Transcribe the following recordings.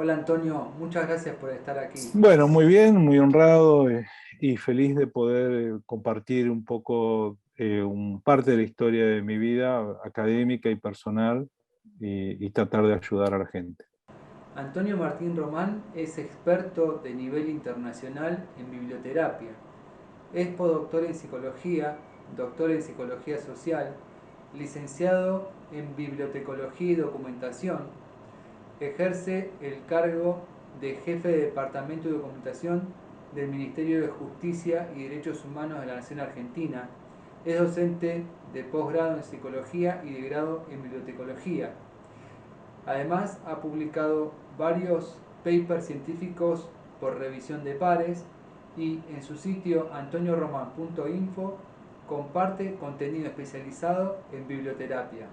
Hola Antonio, muchas gracias por estar aquí. Bueno, muy bien, muy honrado y feliz de poder compartir un poco parte de la historia de mi vida académica y personal y tratar de ayudar a la gente. Antonio Martín Román es experto de nivel internacional en biblioterapia. Es podoctor en psicología, doctor en psicología social, licenciado en bibliotecología y documentación. Ejerce el cargo de jefe de departamento de documentación del Ministerio de Justicia y Derechos Humanos de la Nación Argentina. Es docente de posgrado en psicología y de grado en bibliotecología. Además, ha publicado varios papers científicos por revisión de pares y en su sitio antonioroman.info comparte contenido especializado en biblioterapia.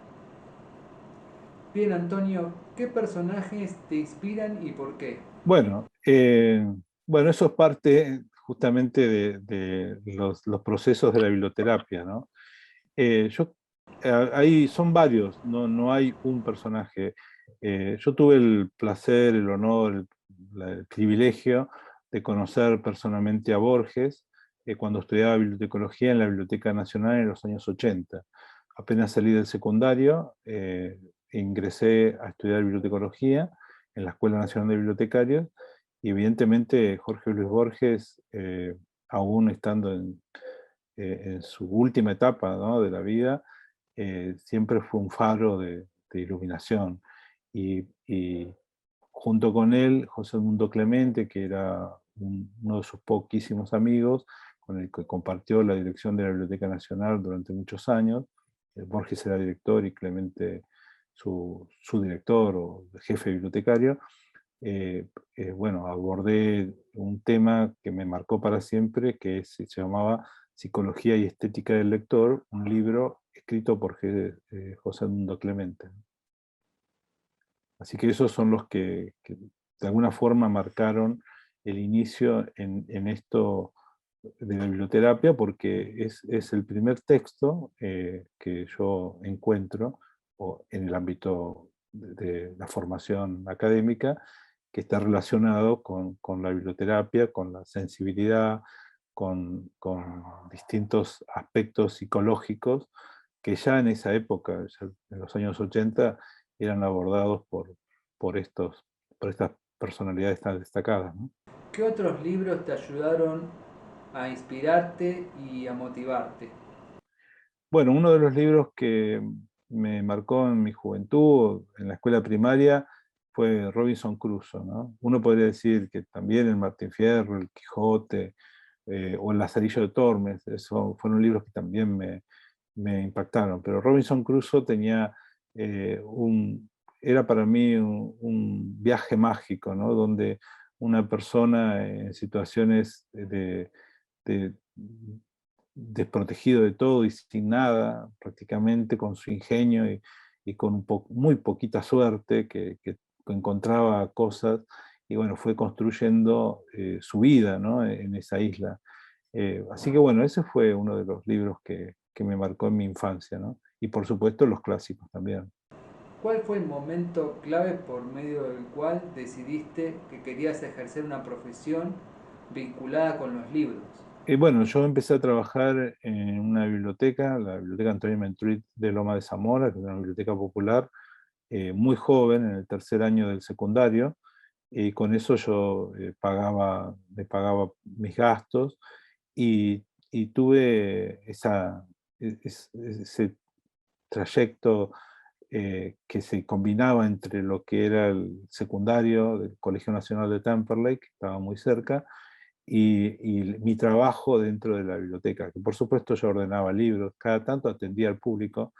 Bien, Antonio, ¿qué personajes te inspiran y por qué? Bueno, bueno, eso es parte justamente de los procesos de la biblioterapia, ¿no? Yo, ahí son varios, no hay un personaje. Yo tuve el placer, el honor, el privilegio de conocer personalmente a Borges cuando estudiaba bibliotecología en la Biblioteca Nacional en los años 80. Apenas salí del secundario, ingresé a estudiar bibliotecología en la Escuela Nacional de Bibliotecarios y evidentemente Jorge Luis Borges, aún estando en su última etapa, ¿no?, de la vida, siempre fue un faro de iluminación. Y junto con él, José Mundo Clemente, que era uno de sus poquísimos amigos, con el que compartió la dirección de la Biblioteca Nacional durante muchos años. Borges era director y Clemente su director o jefe bibliotecario. Bueno, abordé un tema que me marcó para siempre, se llamaba Psicología y Estética del Lector, un libro escrito por José Mundo Clemente. Así que esos son los que de alguna forma marcaron el inicio en esto de la biblioterapia, porque es el primer texto que yo encuentro en el ámbito de la formación académica que está relacionado con la biblioterapia, con la sensibilidad, con distintos aspectos psicológicos que ya en esa época, ya en los años 80, eran abordados por, estos, por estas personalidades tan destacadas, ¿no? ¿Qué otros libros te ayudaron a inspirarte y a motivarte? Bueno, uno de los libros que me marcó en mi juventud, en la escuela primaria, fue Robinson Crusoe, ¿no? Uno podría decir que también el Martín Fierro, el Quijote, o el Lazarillo de Tormes, eso fueron libros que también me impactaron, pero Robinson Crusoe tenía era para mí un viaje mágico, ¿no?, donde una persona en situaciones de desprotegido de todo y sin nada, prácticamente con su ingenio y con muy poquita suerte, que encontraba cosas y bueno, fue construyendo su vida, ¿no?, en esa isla. Así que bueno, ese fue uno de los libros que me marcó en mi infancia, ¿no? Y por supuesto los clásicos también. ¿Cuál fue el momento clave por medio del cual decidiste que querías ejercer una profesión vinculada con los libros? Bueno, yo empecé a trabajar en una biblioteca, la Biblioteca Antonio Mentruit de Loma de Zamora, que es una biblioteca popular, muy joven, en el tercer año del secundario, y con eso yo me pagaba mis gastos y tuve ese trayecto que se combinaba entre lo que era el secundario del Colegio Nacional de Temperley, que estaba muy cerca, y mi trabajo dentro de la biblioteca, que por supuesto yo ordenaba libros, cada tanto atendía al público,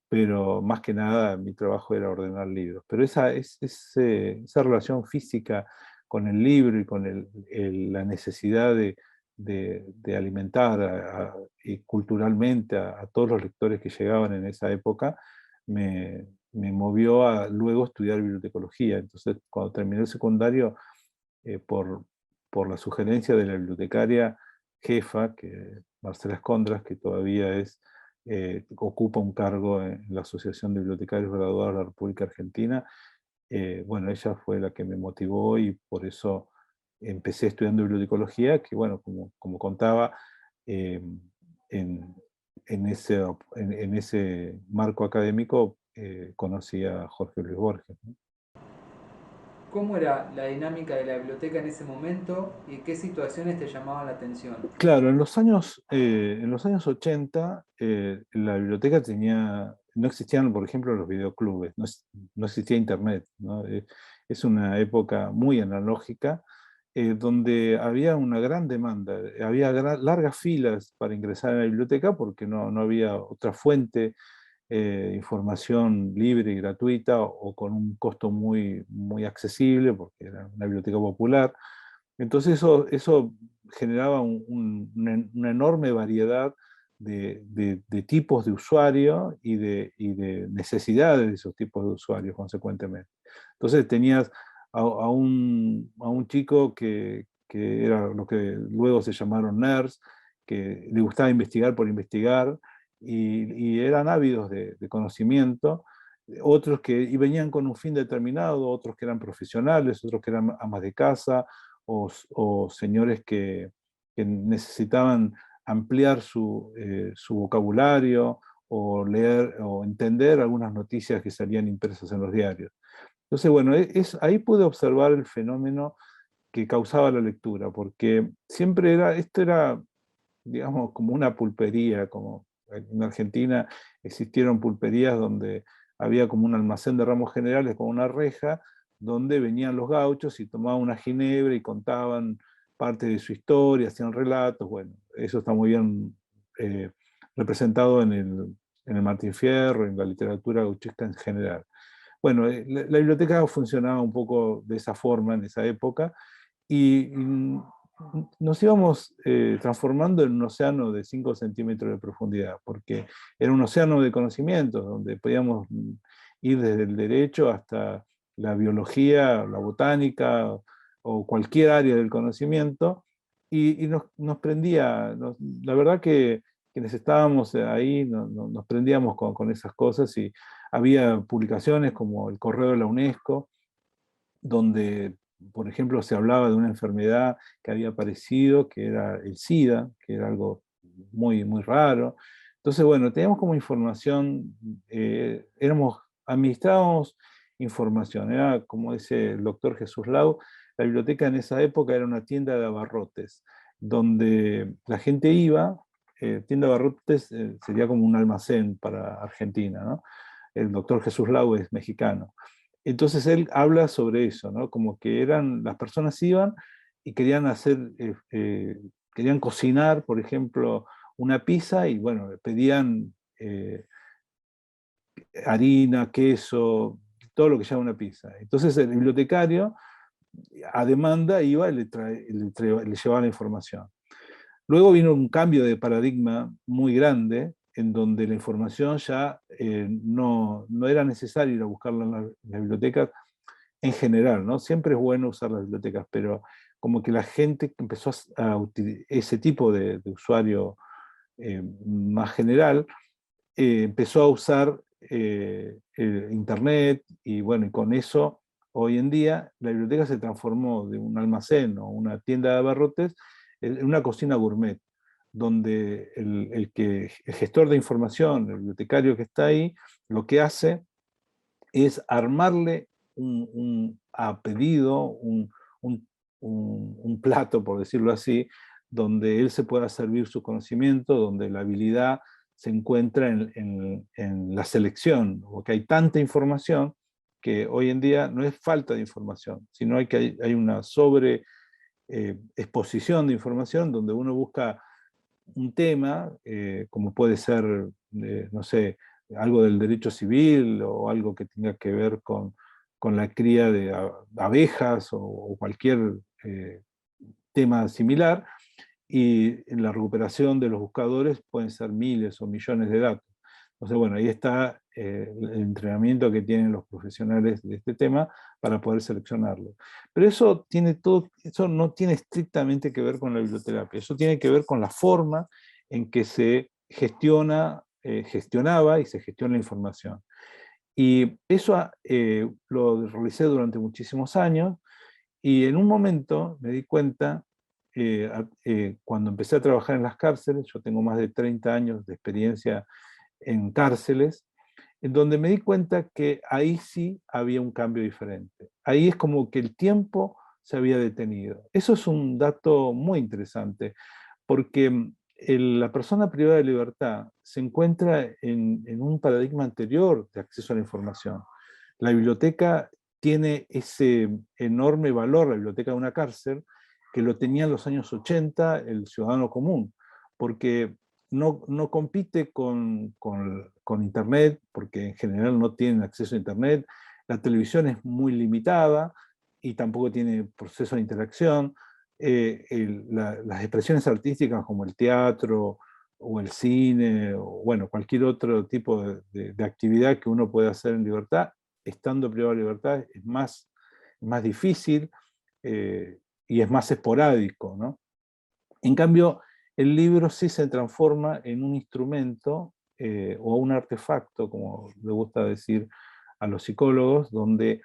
pero más que nada mi trabajo era ordenar libros. Pero esa relación física con el libro y con la necesidad de alimentar y culturalmente a todos los lectores que llegaban en esa época, me movió a luego estudiar bibliotecología. Entonces, cuando terminé el secundario, eh, por, por la sugerencia de la bibliotecaria jefa, Marcela Escondras, que todavía ocupa un cargo en la Asociación de Bibliotecarios Graduados de la República Argentina, bueno, ella fue la que me motivó y por eso empecé estudiando bibliotecología, que bueno, como contaba, eh, en, en ese marco académico conocí a Jorge Luis Borges, ¿no? ¿Cómo era la dinámica de la biblioteca en ese momento y qué situaciones te llamaban la atención? Claro, en los años 80 la biblioteca no existían, por ejemplo, los videoclubes, no existía internet, ¿no? Es una época muy analógica, donde había una gran demanda, había largas filas para ingresar a la biblioteca porque no había otra fuente de información libre y gratuita o con un costo muy accesible, porque era una biblioteca popular. Entonces eso generaba una enorme variedad de tipos de usuario y de necesidades de esos tipos de usuarios, consecuentemente. Entonces tenías a un chico que era lo que luego se llamaron nerds, que le gustaba investigar por investigar y eran ávidos de conocimiento, otros que y venían con un fin determinado, otros que eran profesionales, otros que eran amas de casa, o señores que necesitaban ampliar su vocabulario o leer o entender algunas noticias que salían impresas en los diarios. Entonces, bueno, ahí pude observar el fenómeno que causaba la lectura, porque siempre esto era, digamos, como una pulpería, como en Argentina existieron pulperías donde había como un almacén de ramos generales con una reja, donde venían los gauchos y tomaban una ginebra y contaban parte de su historia, hacían relatos. Bueno, eso está muy bien representado en el Martín Fierro, en la literatura gauchesca en general. Bueno, la biblioteca funcionaba un poco de esa forma en esa época, y nos íbamos transformando en un océano de 5 centímetros de profundidad, porque era un océano de conocimientos, donde podíamos ir desde el derecho hasta la biología, la botánica o cualquier área del conocimiento, y nos prendía, la verdad que quienes estábamos ahí nos prendíamos con esas cosas, y había publicaciones como el Correo de la UNESCO, donde, por ejemplo, se hablaba de una enfermedad que había aparecido, que era el SIDA, que era algo muy raro. Entonces, bueno, teníamos como información, administrábamos información. Era, como dice el doctor Jesús Lau, la biblioteca en esa época era una tienda de abarrotes, donde la gente iba, tienda de abarrotes sería como un almacén para Argentina, ¿no? El doctor Jesús Lau es mexicano. Entonces él habla sobre eso, ¿no? Como que las personas iban y querían querían cocinar, por ejemplo, una pizza, y bueno, pedían harina, queso, todo lo que llama una pizza. Entonces el bibliotecario a demanda iba y le llevaba la información. Luego vino un cambio de paradigma muy grande, en donde la información ya no era necesario ir a buscarla en las bibliotecas en general, ¿no? Siempre es bueno usar las bibliotecas, pero como que la gente empezó a utilizar ese tipo de usuario más general, empezó a usar Internet, y bueno, y con eso hoy en día la biblioteca se transformó de un almacén o una tienda de abarrotes en una cocina gourmet, donde el gestor de información, el bibliotecario que está ahí, lo que hace es armarle a pedido un plato, por decirlo así, donde él se pueda servir su conocimiento, donde la habilidad se encuentra en la selección, porque hay tanta información que hoy en día no es falta de información, sino hay una sobre exposición de información, donde uno busca un tema, como puede ser, no sé, algo del derecho civil o algo que tenga que ver con la cría de abejas o cualquier eh, tema similar, y en la recuperación de los buscadores pueden ser miles o millones de datos. Entonces, bueno, ahí está el entrenamiento que tienen los profesionales de este tema para poder seleccionarlo. Pero eso no tiene estrictamente que ver con la biblioterapia, eso tiene que ver con la forma en que se gestionaba y se gestiona la información. Y eso lo realicé durante muchísimos años, y en un momento me di cuenta, cuando empecé a trabajar en las cárceles, yo tengo más de 30 años de experiencia en cárceles, en donde me di cuenta que ahí sí había un cambio diferente. Ahí es como que el tiempo se había detenido. Eso es un dato muy interesante, porque la persona privada de libertad se encuentra en un paradigma anterior de acceso a la información. La biblioteca tiene ese enorme valor, la biblioteca de una cárcel, que lo tenía en los años 80 el ciudadano común, porque no compite con Internet, porque en general no tienen acceso a Internet, la televisión es muy limitada y tampoco tiene proceso de interacción, las expresiones artísticas como el teatro o el cine, o bueno, cualquier otro tipo de actividad que uno puede hacer en libertad, estando privado de libertad, es más difícil, y es más esporádico, ¿no? En cambio, el libro sí se transforma en un instrumento, o un artefacto, como le gusta decir a los psicólogos, donde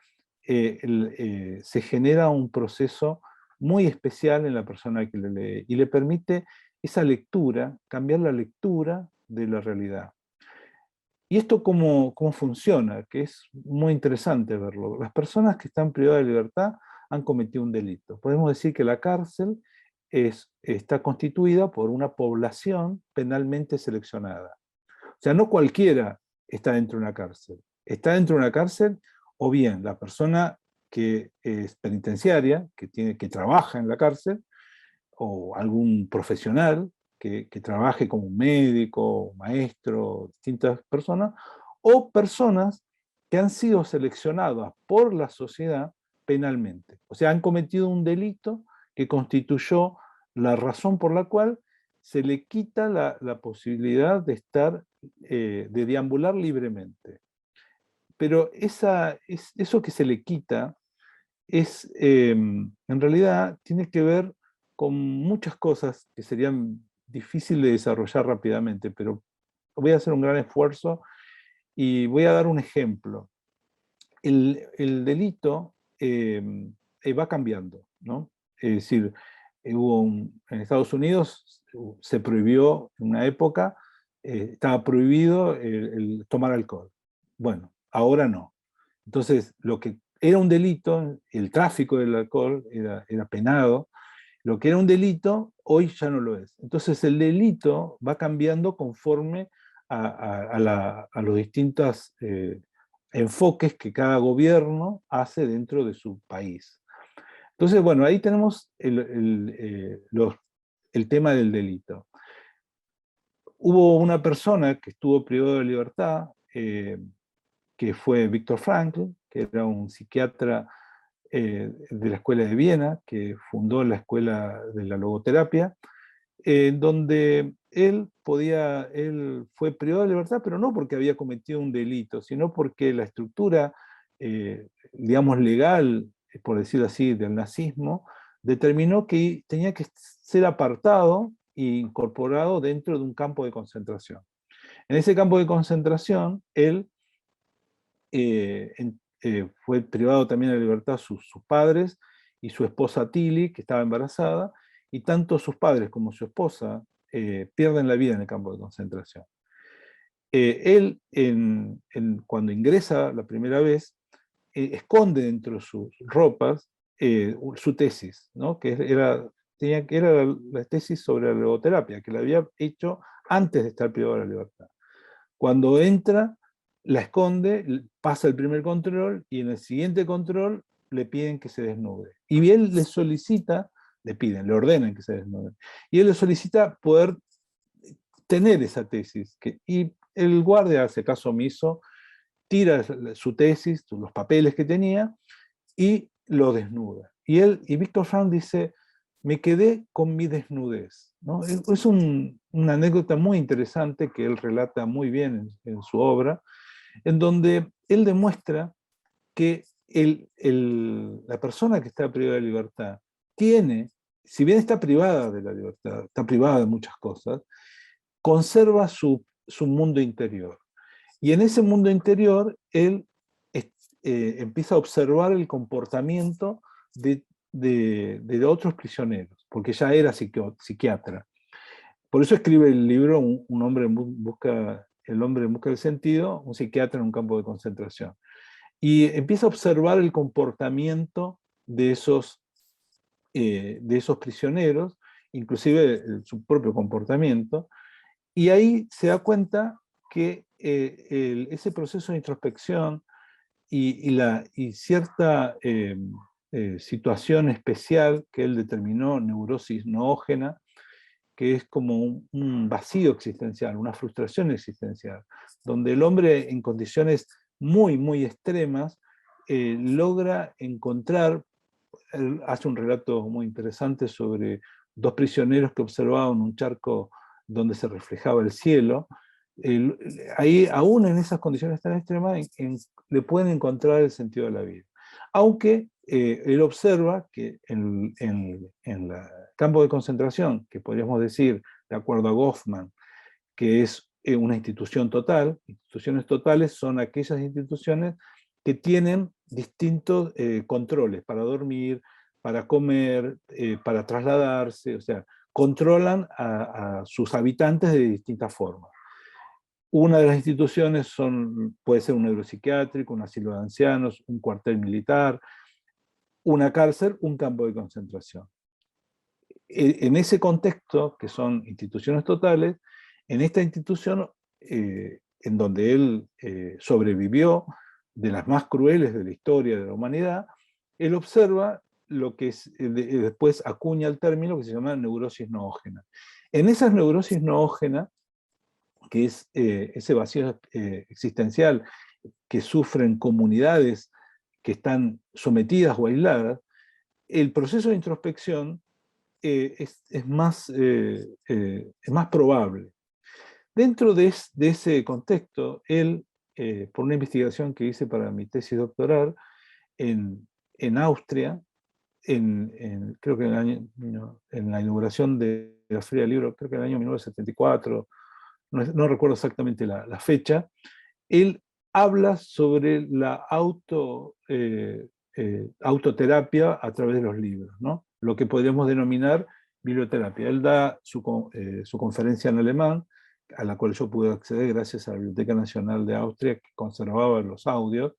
se genera un proceso muy especial en la persona que le lee y le permite esa lectura, cambiar la lectura de la realidad. ¿Y esto cómo funciona? Que es muy interesante verlo. Las personas que están privadas de libertad han cometido un delito. Podemos decir que la cárcel está constituida por una población penalmente seleccionada. O sea, no cualquiera está dentro de una cárcel. Está dentro de una cárcel, o bien la persona que es penitenciaria, que trabaja en la cárcel, o algún profesional que trabaje como un médico, maestro, distintas personas, o personas que han sido seleccionadas por la sociedad penalmente. O sea, han cometido un delito que constituyó la razón por la cual se le quita la posibilidad de estar, de deambular libremente. Pero eso que se le quita en realidad tiene que ver con muchas cosas que serían difíciles de desarrollar rápidamente, pero voy a hacer un gran esfuerzo y voy a dar un ejemplo. El delito va cambiando, ¿no? Es decir, en Estados Unidos se prohibió en una época, estaba prohibido el tomar alcohol. Bueno, ahora no. Entonces, lo que era un delito, el tráfico del alcohol era penado, lo que era un delito, hoy ya no lo es. Entonces, el delito va cambiando conforme a los distintos enfoques que cada gobierno hace dentro de su país. Entonces, bueno, ahí tenemos el tema del delito. Hubo una persona que estuvo privada de libertad, que fue Viktor Frankl, que era un psiquiatra de la Escuela de Viena, que fundó la Escuela de la Logoterapia, donde él fue privado de libertad, pero no porque había cometido un delito, sino porque la estructura, digamos, legal, por decirlo así, del nazismo, determinó que tenía que ser apartado e incorporado dentro de un campo de concentración. En ese campo de concentración, él fue privado también de libertad sus padres y su esposa Tilly, que estaba embarazada, y tanto sus padres como su esposa pierden la vida en el campo de concentración. Él, cuando ingresa la primera vez, esconde dentro de sus ropas su tesis, ¿no? Que era la tesis sobre la logoterapia, que la había hecho antes de estar privado de la libertad. Cuando entra, la esconde, pasa el primer control y en el siguiente control le piden que se desnude. Y él le ordenan que se desnude. Y él le solicita poder tener esa tesis. Y el guardia hace caso omiso, tira su tesis, los papeles que tenía, y lo desnuda. Y Viktor Frankl dice, me quedé con mi desnudez, ¿no? Es una anécdota muy interesante que él relata muy bien en su obra, en donde él demuestra que la persona que está privada de libertad tiene, si bien está privada de la libertad, está privada de muchas cosas, conserva su mundo interior. Y en ese mundo interior, él empieza a observar el comportamiento de otros prisioneros, porque ya era psiquiatra. Por eso escribe el libro Un hombre El hombre en busca del sentido, un psiquiatra en un campo de concentración. Y empieza a observar el comportamiento de esos prisioneros, inclusive su propio comportamiento, y ahí se da cuenta que ese proceso de introspección y cierta situación especial que él determinó neurosis noógena, que es como un vacío existencial, una frustración existencial, donde el hombre en condiciones muy, muy extremas logra encontrar, él hace un relato muy interesante sobre dos prisioneros que observaban un charco donde se reflejaba el cielo. Ahí, aún en esas condiciones tan extremas, le pueden encontrar el sentido de la vida. Aunque él observa que en el campo de concentración, que podríamos decir, de acuerdo a Goffman, que es una institución total, instituciones totales son aquellas instituciones que tienen distintos controles para dormir, para comer, para trasladarse, o sea, controlan a sus habitantes de distintas formas. Una de las instituciones puede ser un neuropsiquiátrico, un asilo de ancianos, un cuartel militar, una cárcel, un campo de concentración. En ese contexto, que son instituciones totales, en esta institución, en donde él sobrevivió de las más crueles de la historia de la humanidad, él observa lo que después acuña el término que se llama neurosis noógena. En esas neurosis noógenas, que es ese vacío existencial que sufren comunidades que están sometidas o aisladas, el proceso de introspección es más probable. Dentro de ese contexto, él, por una investigación que hice para mi tesis doctoral en Austria, creo que en la inauguración de la Feria del Libro, creo que en el año 1974, no recuerdo exactamente la fecha, él habla sobre la autoterapia a través de los libros, ¿no? Lo que podríamos denominar biblioterapia. Él da su conferencia en alemán, a la cual yo pude acceder gracias a la Biblioteca Nacional de Austria, que conservaba los audios.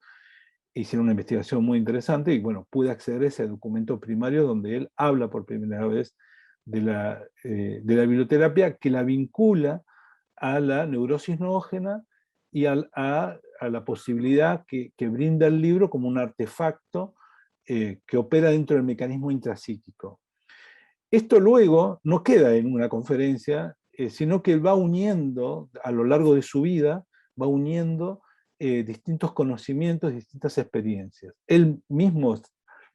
Hicieron una investigación muy interesante y bueno, pude acceder a ese documento primario donde él habla por primera vez de la biblioterapia, que la vincula a la neurosis noógena y a la posibilidad que brinda el libro como un artefacto que opera dentro del mecanismo intrapsíquico. Esto luego no queda en una conferencia, sino que va uniendo a lo largo de su vida, va uniendo distintos conocimientos, distintas experiencias. Él mismo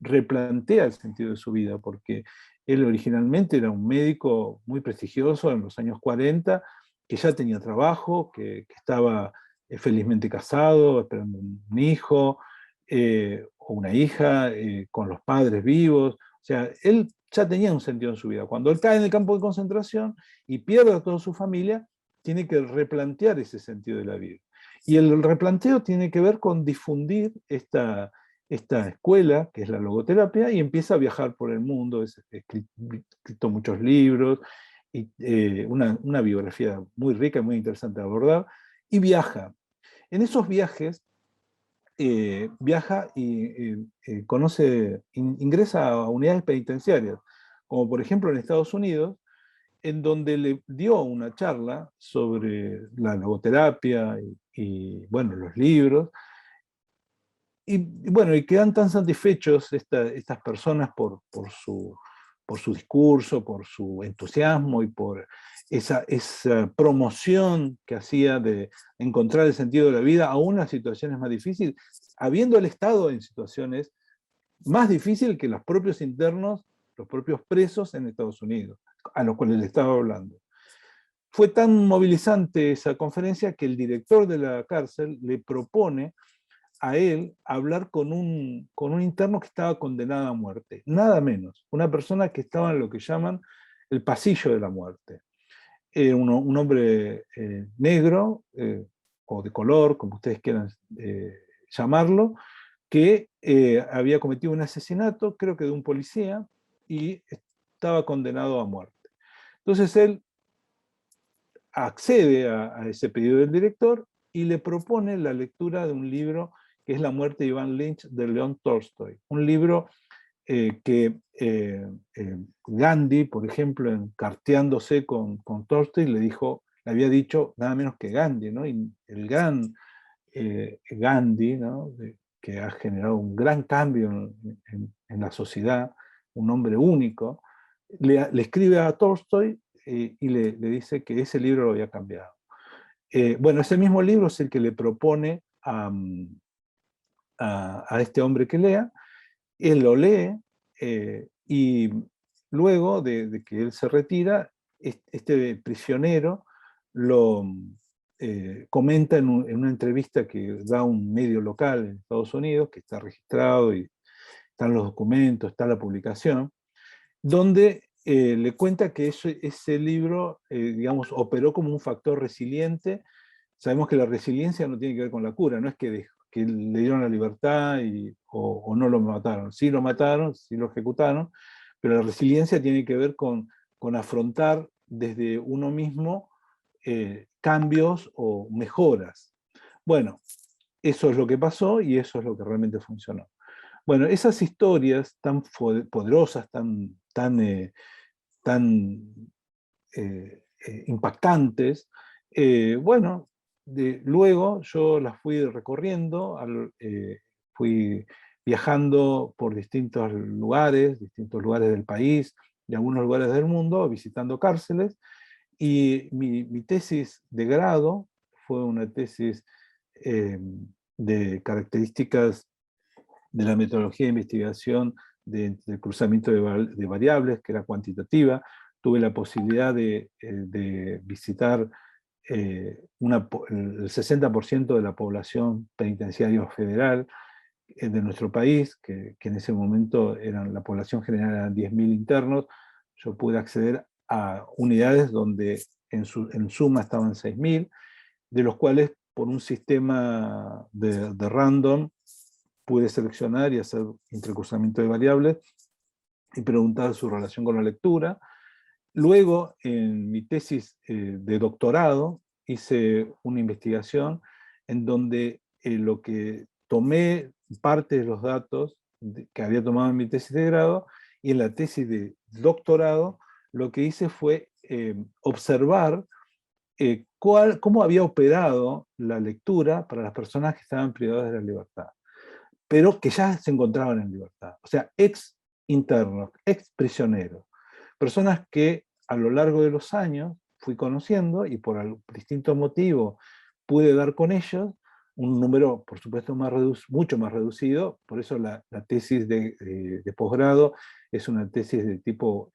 replantea el sentido de su vida, porque él originalmente era un médico muy prestigioso en los años 40, que ya tenía trabajo, que estaba felizmente casado, esperando un hijo o una hija, con los padres vivos. O sea, él ya tenía un sentido en su vida. Cuando él cae en el campo de concentración y pierde a toda su familia, tiene que replantear ese sentido de la vida. Y el replanteo tiene que ver con difundir esta escuela, que es la logoterapia, y empieza a viajar por el mundo, ha escrito muchos libros, y una biografía muy rica y muy interesante de abordar, y viaja. En esos viajes, viaja y ingresa a unidades penitenciarias, como por ejemplo en Estados Unidos, en donde le dio una charla sobre la logoterapia bueno, los libros, y bueno, y quedan tan satisfechos estas personas por su discurso, por su entusiasmo y por esa promoción que hacía de encontrar el sentido de la vida, aún en las situaciones más difíciles, habiendo el Estado en situaciones más difíciles que los propios internos, los propios presos en Estados Unidos, a los cuales le estaba hablando. Fue tan movilizante esa conferencia que el director de la cárcel le propone a él hablar con un interno que estaba condenado a muerte, nada menos, una persona que estaba en lo que llaman el pasillo de la muerte. Un hombre negro, o de color, como ustedes quieran llamarlo, que había cometido un asesinato, creo que de un policía, y estaba condenado a muerte. Entonces él accede a ese pedido del director y le propone la lectura de un libro que es La muerte de Iván Lynch de León Tolstoy. Un libro que Gandhi, por ejemplo, encarteándose con Tolstoy, le había dicho nada menos que Gandhi, ¿no? Y el gran Gandhi, ¿no? Que ha generado un gran cambio en la sociedad, un hombre único, le escribe a Tolstoy y le dice que ese libro lo había cambiado. Bueno, ese mismo libro es el que le propone a este hombre que lea, él lo lee y luego de que él se retira, este prisionero lo comenta en una entrevista que da un medio local en Estados Unidos, que está registrado y están los documentos, está la publicación, donde le cuenta que ese libro, digamos, operó como un factor resiliente. Sabemos que la resiliencia no tiene que ver con la cura, no es que le dieron la libertad o no lo mataron. Sí lo mataron, sí lo ejecutaron, pero la resiliencia tiene que ver con afrontar desde uno mismo cambios o mejoras. Bueno, eso es lo que pasó y eso es lo que realmente funcionó. Bueno, esas historias tan poderosas, tan impactantes, bueno, luego yo las fui recorriendo, fui viajando por distintos lugares del país y algunos lugares del mundo, visitando cárceles, y mi tesis de grado fue una tesis de características de la metodología de investigación del cruzamiento de variables, que era cuantitativa. Tuve la posibilidad de visitar el 60% de la población penitenciaria federal de nuestro país, que en ese momento la población general eran 10.000 internos. Yo pude acceder a unidades donde en suma estaban 6.000, de los cuales por un sistema de random pude seleccionar y hacer intercruzamiento de variables y preguntar su relación con la lectura. Luego, en mi tesis de doctorado, hice una investigación en donde lo que tomé parte de los datos que había tomado en mi tesis de grado, y en la tesis de doctorado lo que hice fue observar cómo había operado la lectura para las personas que estaban privadas de la libertad, pero que ya se encontraban en libertad. O sea, ex internos, ex prisioneros, personas que a lo largo de los años fui conociendo y por distintos motivos pude dar con ellos un número, por supuesto, mucho más reducido. Por eso la tesis de posgrado es una tesis de tipo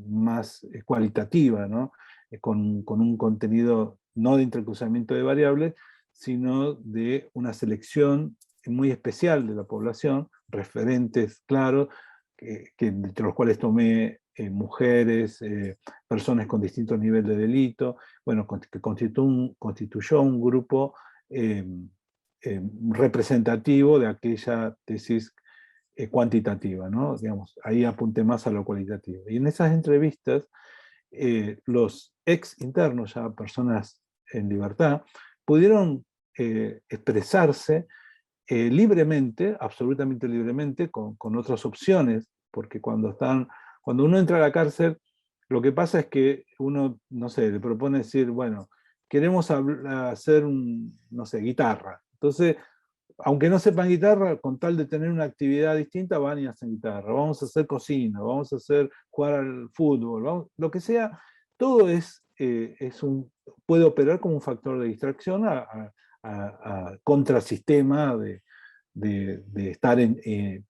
más cualitativa, ¿no? Con un contenido no de intercruzamiento de variables, sino de una selección muy especial de la población, referentes claros, entre los cuales tomé mujeres, personas con distintos niveles de delito, bueno, que constituyó un grupo representativo de aquella tesis cuantitativa, ¿no? Digamos, ahí apunté más a lo cualitativo. Y en esas entrevistas, los ex internos, ya personas en libertad, pudieron expresarse libremente, absolutamente libremente, con otras opciones, porque cuando uno entra a la cárcel, lo que pasa es que uno, no sé, le propone decir, bueno, queremos hacer no sé, guitarra. Entonces, aunque no sepan guitarra, con tal de tener una actividad distinta, van y hacen guitarra. Vamos a hacer cocina, vamos a jugar al fútbol, lo que sea, todo puede operar como un factor de distracción a contrasistema de estar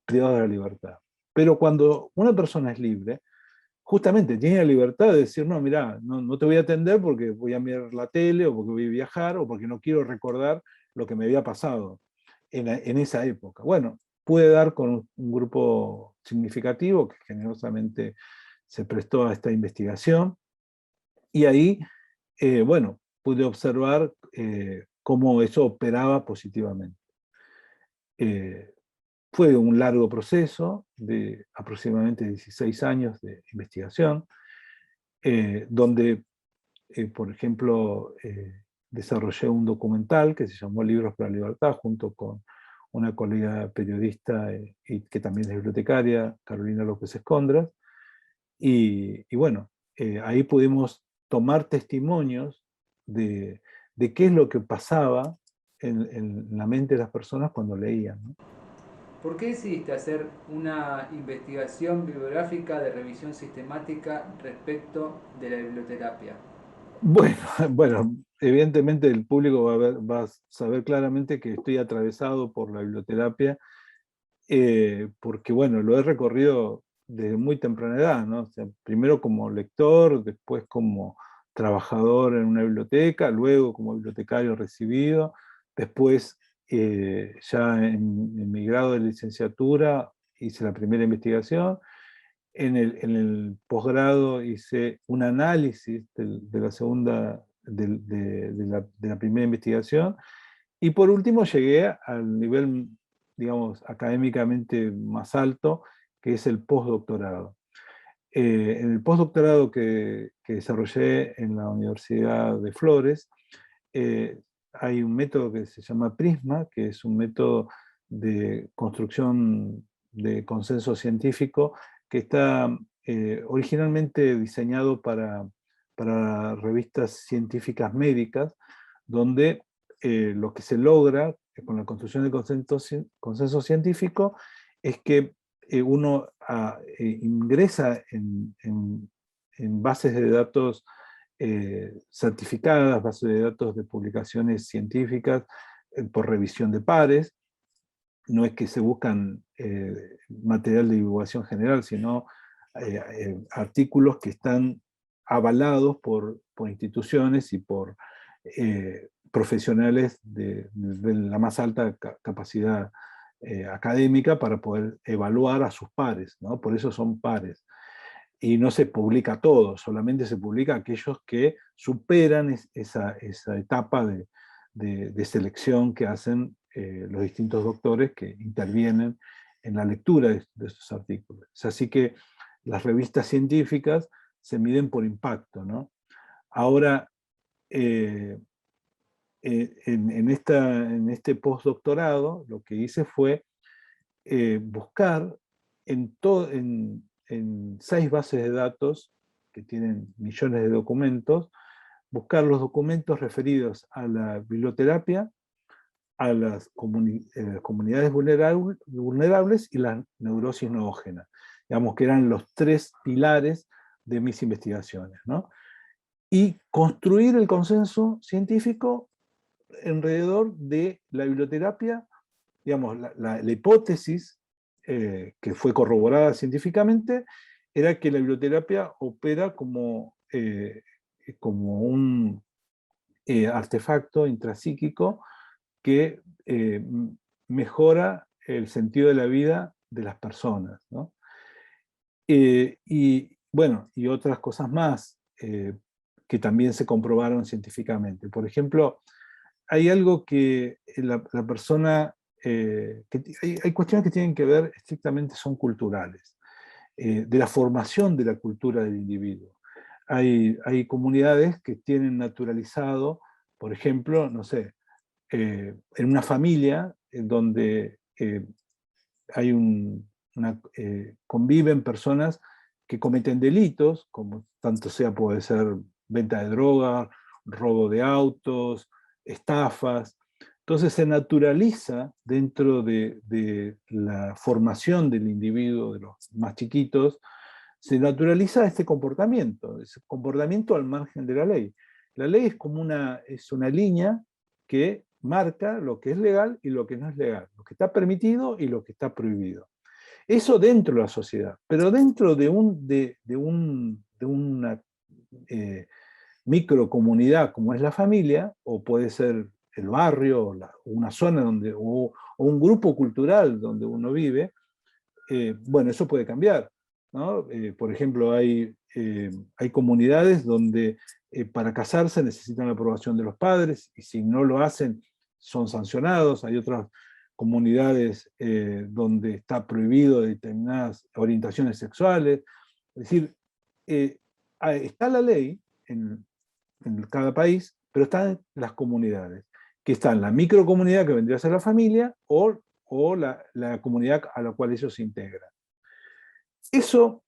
privado de la libertad. Pero cuando una persona es libre, justamente tiene la libertad de decir, no, mira, no te voy a atender porque voy a mirar la tele, o porque voy a viajar, o porque no quiero recordar lo que me había pasado en esa época. Bueno, pude dar con un grupo significativo que generosamente se prestó a esta investigación, y ahí, bueno, pude observar cómo eso operaba positivamente. Fue un largo proceso de aproximadamente 16 años de investigación, donde, por ejemplo, desarrollé un documental que se llamó Libros para la Libertad, junto con una colega periodista y que también es bibliotecaria, Carolina López Escondras, y bueno, ahí pudimos tomar testimonios de qué es lo que pasaba en la mente de las personas cuando leían, ¿no? ¿Por qué decidiste hacer una investigación bibliográfica de revisión sistemática respecto de la biblioterapia? Bueno, bueno, evidentemente el público va a saber claramente que estoy atravesado por la biblioterapia, porque bueno, lo he recorrido desde muy temprana edad, ¿no? O sea, primero como lector, después como trabajador en una biblioteca, luego como bibliotecario recibido, después ya en mi grado de licenciatura hice la primera investigación. En el posgrado hice un análisis de la segunda, de la primera investigación, y por último llegué al nivel, digamos, académicamente más alto, que es el postdoctorado. En el postdoctorado que desarrollé en la Universidad de Flores, hay un método que se llama PRISMA, que es un método de construcción de consenso científico que está originalmente diseñado para revistas científicas médicas, donde lo que se logra con la construcción del consenso científico es que uno ingresa en bases de datos certificadas, bases de datos de publicaciones científicas por revisión de pares. No es que se buscan material de divulgación general, sino artículos que están avalados por instituciones y por profesionales de la más alta capacidad académica para poder evaluar a sus pares, ¿no? Por eso son pares. Y no se publica todo, solamente se publica aquellos que superan esa etapa de selección que hacen los distintos doctores que intervienen en la lectura de estos artículos. Es así que las revistas científicas se miden por impacto, ¿no? Ahora, en este postdoctorado, lo que hice fue buscar en 6 bases de datos que tienen millones de documentos, buscar los documentos referidos a la biblioterapia, a las comunidades vulnerables y la neurosis noógena. Digamos que eran los 3 pilares de mis investigaciones, ¿no? Y construir el consenso científico alrededor de la biblioterapia, digamos, la hipótesis que fue corroborada científicamente era que la biblioterapia opera como un artefacto intrapsíquico que mejora el sentido de la vida de las personas, ¿no? Y bueno, y otras cosas más que también se comprobaron científicamente. Por ejemplo, hay algo que la persona, hay cuestiones que tienen que ver estrictamente, son culturales, de la formación de la cultura del individuo. Hay comunidades que tienen naturalizado, por ejemplo, no sé, en una familia en donde hay conviven personas que cometen delitos, como tanto sea puede ser venta de drogas, robo de autos, estafas. Entonces se naturaliza dentro de la formación del individuo, de los más chiquitos, se naturaliza ese comportamiento al margen de la ley. La ley es una línea que marca lo que es legal y lo que no es legal, lo que está permitido y lo que está prohibido. Eso dentro de la sociedad, pero dentro de una microcomunidad como es la familia, o puede ser el barrio, o una zona o un grupo cultural donde uno vive, bueno, eso puede cambiar, ¿no? Por ejemplo, hay comunidades donde para casarse necesitan la aprobación de los padres, y si no lo hacen, son sancionados. Hay otras comunidades donde está prohibido determinadas orientaciones sexuales. Es decir, está la ley en cada país, pero están las comunidades, que están la microcomunidad que vendría a ser la familia o la comunidad a la cual ellos se integran. Eso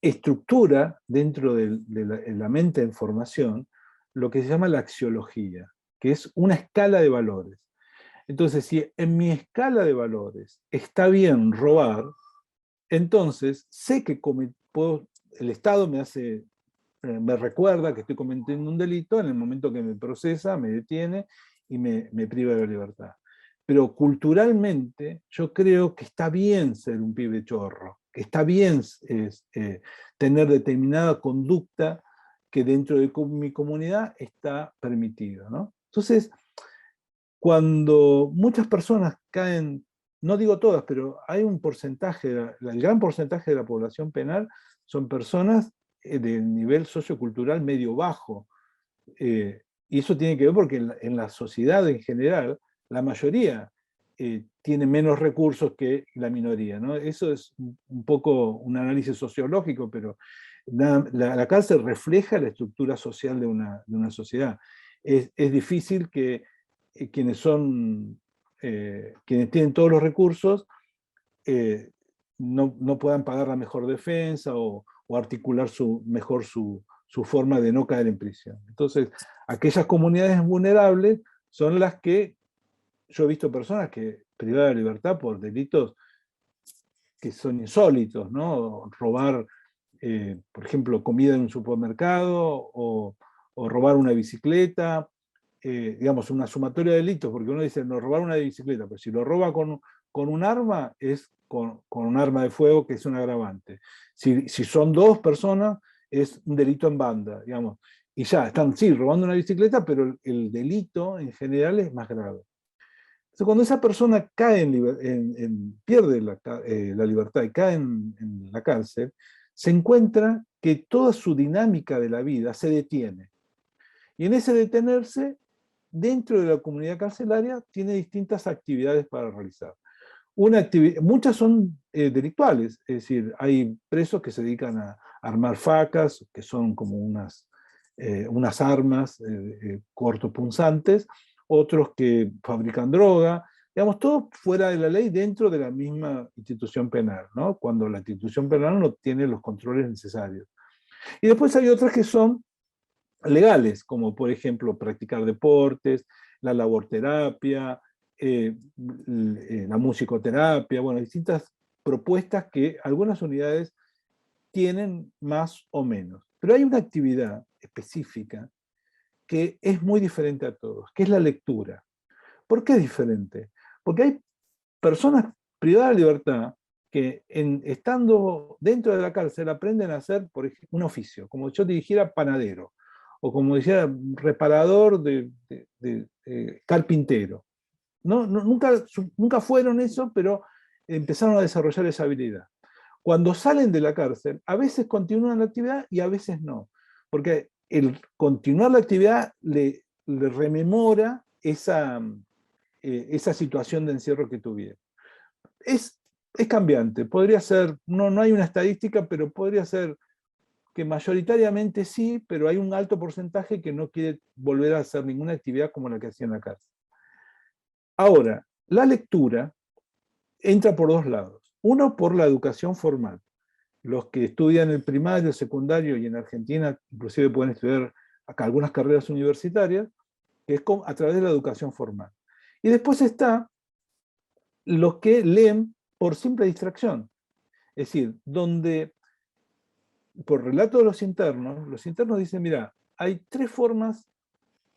estructura dentro de la mente en formación lo que se llama la axiología, que es una escala de valores. Entonces, si en mi escala de valores está bien robar, entonces sé que el Estado me recuerda que estoy cometiendo un delito en el momento que me procesa, me detiene y me priva de la libertad. Pero culturalmente yo creo que está bien ser un pibe chorro, que está bien tener determinada conducta que dentro de mi comunidad está permitida, ¿no? Entonces, cuando muchas personas caen, no digo todas, pero hay un porcentaje, el gran porcentaje de la población penal son personas de nivel sociocultural medio-bajo. Y eso tiene que ver porque en la sociedad en general, la mayoría tiene menos recursos que la minoría, ¿no? Eso es un poco un análisis sociológico, pero la cárcel refleja la estructura social de una sociedad. Es difícil que quienes tienen todos los recursos no puedan pagar la mejor defensa o articular mejor su forma de no caer en prisión. Entonces, aquellas comunidades vulnerables son las que yo he visto personas que privadas de libertad por delitos que son insólitos, ¿no? Robar, por ejemplo, comida en un supermercado o robar una bicicleta, digamos, una sumatoria de delitos, porque uno dice, no, robar una bicicleta, pero si lo roba con un arma, es con un arma de fuego, que es un agravante. Si son dos personas, es un delito en banda, digamos. Y ya, están, sí, robando una bicicleta, pero el delito en general es más grave. Entonces, cuando esa persona cae pierde la libertad y cae en la cárcel, se encuentra que toda su dinámica de la vida se detiene. Y en ese detenerse, dentro de la comunidad carcelaria, tiene distintas actividades para realizar. Muchas son delictuales, es decir, hay presos que se dedican a armar facas, que son como unas armas cortopunzantes, otros que fabrican droga, digamos, todo fuera de la ley dentro de la misma institución penal, ¿no? Cuando la institución penal no tiene los controles necesarios. Y después hay otras que son legales, como por ejemplo practicar deportes, la laborterapia, la musicoterapia, bueno, distintas propuestas que algunas unidades tienen más o menos. Pero hay una actividad específica que es muy diferente a todos, que es la lectura. ¿Por qué es diferente? Porque hay personas privadas de libertad que estando dentro de la cárcel aprenden a hacer, por ejemplo, un oficio, como yo te dijera panadero, o como decía reparador carpintero. Nunca fueron eso, pero empezaron a desarrollar esa habilidad. Cuando salen de la cárcel, a veces continúan la actividad y a veces no, porque el continuar la actividad le rememora esa situación de encierro que tuvieron. Es cambiante, podría ser, no hay una estadística, pero podría ser que mayoritariamente sí, pero hay un alto porcentaje que no quiere volver a hacer ninguna actividad como la que hacía en la cárcel. Ahora, la lectura entra por dos lados. Uno, por la educación formal. Los que estudian el primario, secundario, y en Argentina inclusive pueden estudiar acá algunas carreras universitarias, que es a través de la educación formal. Y después está los que leen por simple distracción. Es decir, donde, por relato de los internos dicen, mira, hay tres formas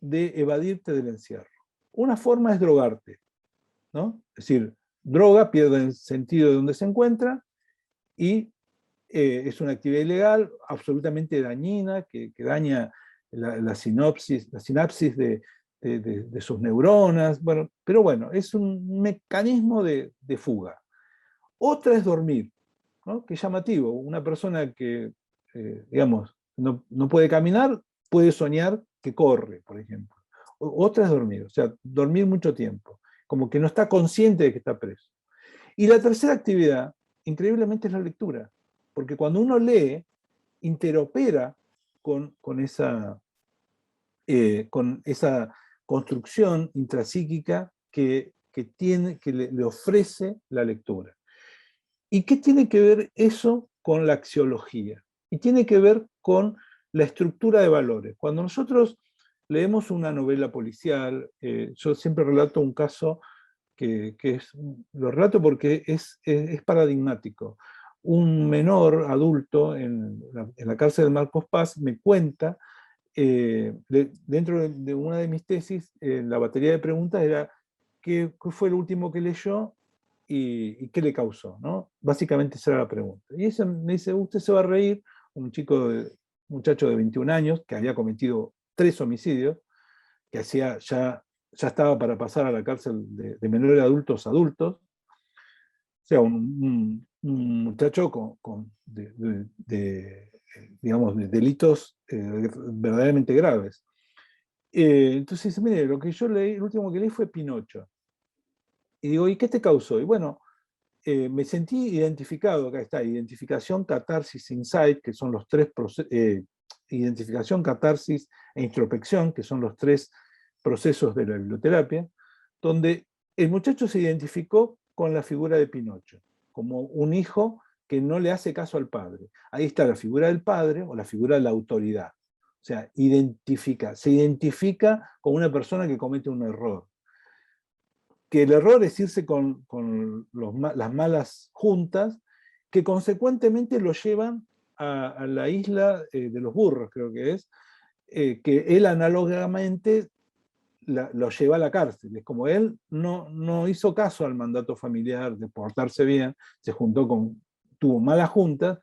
de evadirte del encierro. Una forma es drogarte, ¿no? Es decir, droga pierde el sentido de donde se encuentra y es una actividad ilegal, absolutamente dañina, que daña la sinapsis de sus neuronas, bueno, pero bueno, es un mecanismo de fuga. Otra es dormir, ¿no? Que es llamativo. Una persona que, digamos, no puede caminar, puede soñar que corre, por ejemplo. Otra es dormir, o sea, dormir mucho tiempo, como que no está consciente de que está preso. Y la tercera actividad, increíblemente, es la lectura, porque cuando uno lee, interopera con esa construcción intrapsíquica que le ofrece la lectura. ¿Y qué tiene que ver eso con la axiología? Y tiene que ver con la estructura de valores. Cuando nosotros leemos una novela policial, yo siempre relato un caso lo relato porque es paradigmático. Un menor adulto en la cárcel de Marcos Paz me cuenta, dentro de una de mis tesis, la batería de preguntas era qué fue lo último que leyó y qué le causó, ¿no? Básicamente esa era la pregunta. Y ella me dice, usted se va a reír, un muchacho de 21 años que había cometido 3 homicidios, que ya estaba para pasar a la cárcel de menores adultos a adultos, o sea, un muchacho digamos, de delitos verdaderamente graves. Entonces dice, mire, lo que yo leí, el último que leí fue Pinocho. Y digo, ¿y qué te causó? Y bueno, me sentí identificado, acá está, identificación, catarsis, insight, que son los tres identificación, catarsis e introspección, que son los 3 procesos de la biblioterapia, donde el muchacho se identificó con la figura de Pinocho, como un hijo que no le hace caso al padre. Ahí está la figura del padre o la figura de la autoridad. O sea, se identifica con una persona que comete un error. Que el error es irse con las malas juntas, que consecuentemente lo llevan a la isla de los burros, creo que es, que él análogamente lo lleva a la cárcel. Es como él no hizo caso al mandato familiar de portarse bien, tuvo malas juntas,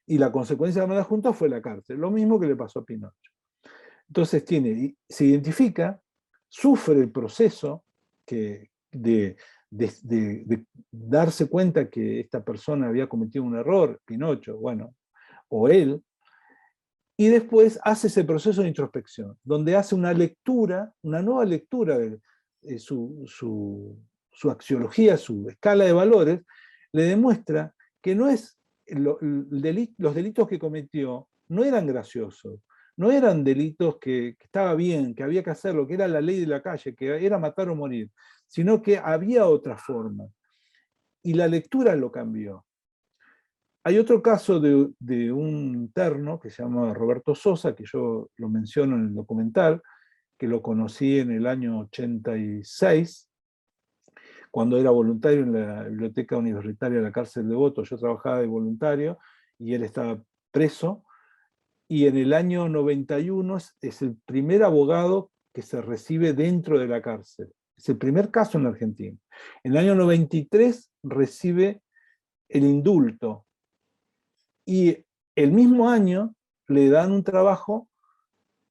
y la consecuencia de la mala junta fue la cárcel. Lo mismo que le pasó a Pinocho. Entonces se identifica, sufre el proceso de darse cuenta que esta persona había cometido un error, Pinocho, bueno, o él, y después hace ese proceso de introspección, donde hace una nueva lectura de su axiología, su escala de valores, le demuestra que no es los delitos que cometió no eran graciosos, no eran delitos que estaba bien, que había que hacerlo, que era la ley de la calle, que era matar o morir, sino que había otra forma. Y la lectura lo cambió. Hay otro caso de un interno que se llama Roberto Sosa, que yo lo menciono en el documental, que lo conocí en el año 86, cuando era voluntario en la Biblioteca Universitaria de la Cárcel de Devoto. Yo trabajaba de voluntario y él estaba preso. Y en el año 91 es el primer abogado que se recibe dentro de la cárcel. Es el primer caso en la Argentina. En el año 93 recibe el indulto. Y el mismo año le dan un trabajo,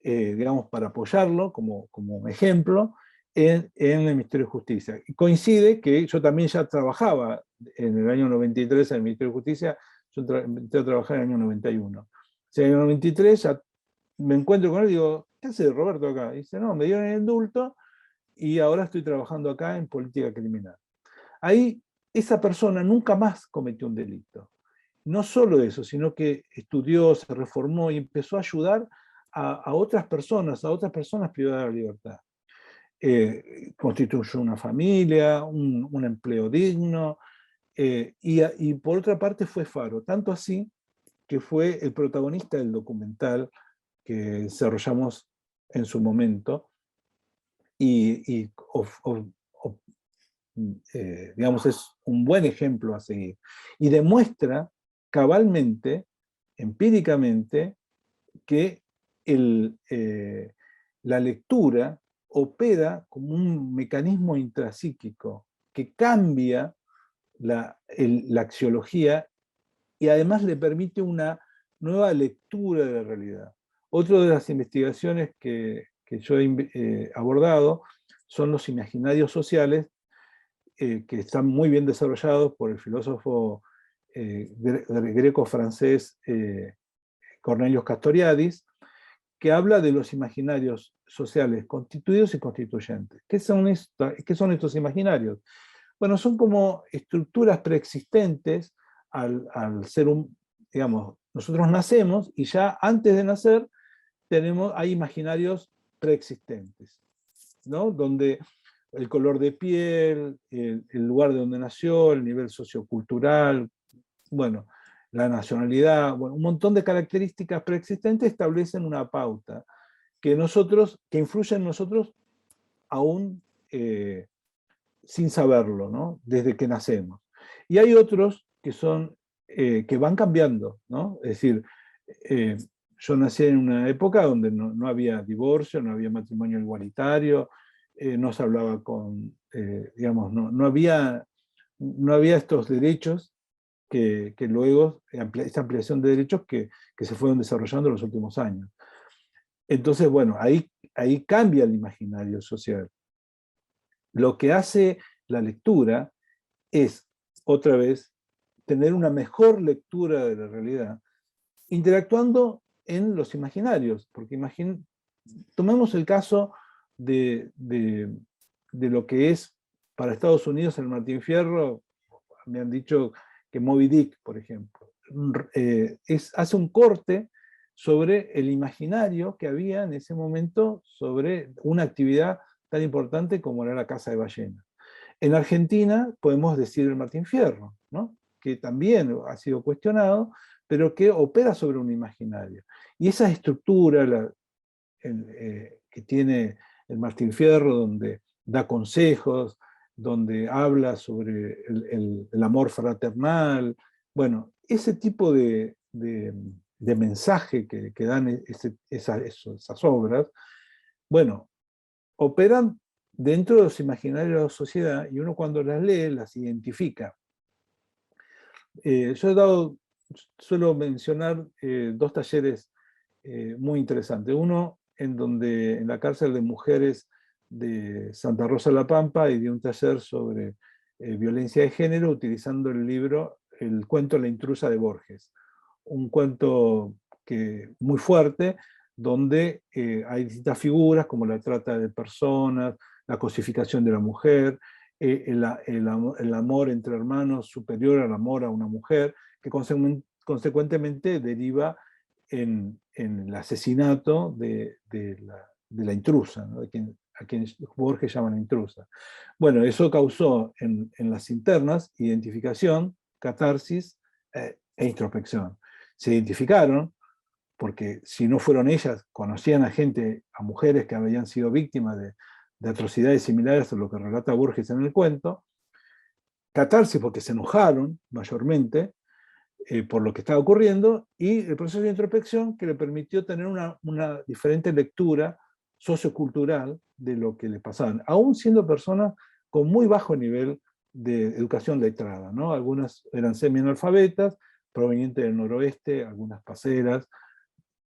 digamos, para apoyarlo como ejemplo en el Ministerio de Justicia. Y coincide que yo también ya trabajaba en el año 93 en el Ministerio de Justicia, yo empecé a trabajar en el año 91. O sea, en el 93 ya me encuentro con él y digo, ¿qué hace Roberto acá? Y dice, no, me dieron el indulto y ahora estoy trabajando acá en política criminal. Ahí esa persona nunca más cometió un delito. No solo eso, sino que estudió, se reformó y empezó a ayudar a otras personas privadas de la libertad. Constituyó una familia, un empleo digno, y por otra parte fue faro, tanto así que fue el protagonista del documental que desarrollamos en su momento, y digamos, es un buen ejemplo a seguir. Y demuestra cabalmente, empíricamente, que la lectura opera como un mecanismo intrapsíquico que cambia la axiología y además le permite una nueva lectura de la realidad. Otra de las investigaciones que yo he abordado son los imaginarios sociales, que están muy bien desarrollados por el filósofo greco-francés Cornelius Castoriadis, que habla de los imaginarios sociales constituidos y constituyentes. ¿Qué son estos imaginarios? Bueno, son como estructuras preexistentes al ser digamos, nosotros nacemos y ya antes de nacer hay imaginarios preexistentes, ¿no? Donde el color de piel, el lugar de donde nació, el nivel sociocultural, bueno, la nacionalidad, bueno, un montón de características preexistentes establecen una pauta que influye en nosotros aún sin saberlo, ¿no? Desde que nacemos. Y hay otros que van cambiando, ¿no? Es decir, yo nací en una época donde no había divorcio, no había matrimonio igualitario, no se hablaba digamos, no había estos derechos que luego, esta ampliación de derechos que se fueron desarrollando en los últimos años. Entonces, bueno, ahí cambia el imaginario social. Lo que hace la lectura es, otra vez, tener una mejor lectura de la realidad, interactuando en los imaginarios, porque tomemos el caso de lo que es para Estados Unidos el Martín Fierro. Me han dicho que Moby Dick, por ejemplo, hace un corte sobre el imaginario que había en ese momento sobre una actividad tan importante como era la caza de ballenas. En Argentina podemos decir el Martín Fierro, ¿no? Que también ha sido cuestionado, pero que opera sobre un imaginario. Y esa estructura que tiene el Martín Fierro, donde da consejos, donde habla sobre el amor fraternal, bueno, ese tipo de mensaje que dan esas obras, bueno, operan dentro de los imaginarios de la sociedad y uno cuando las lee las identifica. Yo suelo mencionar dos talleres muy interesantes. Uno en la cárcel de mujeres de Santa Rosa de la Pampa, y di un taller sobre violencia de género utilizando el cuento La intrusa de Borges. Un cuento muy fuerte, donde hay distintas figuras como la trata de personas, la cosificación de la mujer, el amor entre hermanos superior al amor a una mujer, que consecuentemente deriva en el asesinato de la intrusa, ¿no? A quien Borges llama la intrusa. Bueno, eso causó en las internas identificación, catarsis e introspección. Se identificaron porque si no fueron ellas, conocían a mujeres que habían sido víctimas de atrocidades similares a lo que relata Borges en el cuento. Catarsis porque se enojaron mayormente por lo que estaba ocurriendo, y el proceso de introspección que le permitió tener una diferente lectura sociocultural de lo que les pasaba, aún siendo personas con muy bajo nivel de educación letrada, ¿no? Algunas eran semi-analfabetas, provenientes del noroeste, algunas paseras,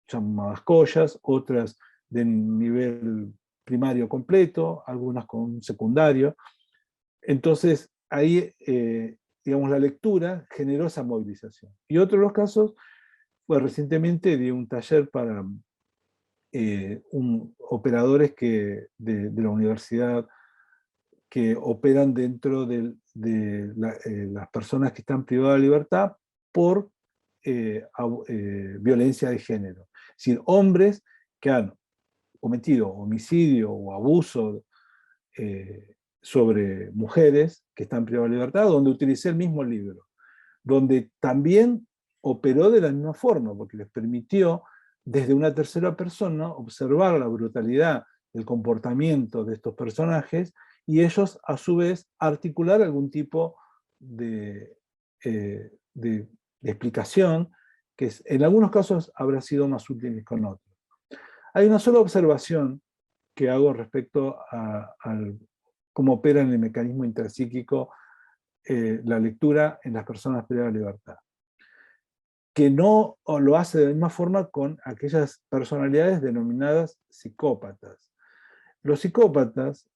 llamadas collas, otras de nivel primario completo, algunas con secundario. Entonces, ahí, digamos, la lectura generó esa movilización. Y otro de los casos fue recientemente de un taller para operadores de la universidad que operan dentro de las personas que están privadas de libertad por violencia de género. Es decir, hombres que han cometido homicidio o abuso sobre mujeres que están privadas de libertad, donde utilicé el mismo libro, donde también operó de la misma forma, porque les permitió desde una tercera persona observar la brutalidad del comportamiento de estos personajes y ellos a su vez articular algún tipo de explicación que en algunos casos habrá sido más útil que con otros. Hay una sola observación que hago respecto a cómo opera en el mecanismo interpsíquico la lectura en las personas privadas de libertad, que no lo hace de la misma forma con aquellas personalidades denominadas psicópatas. Los psicópatas,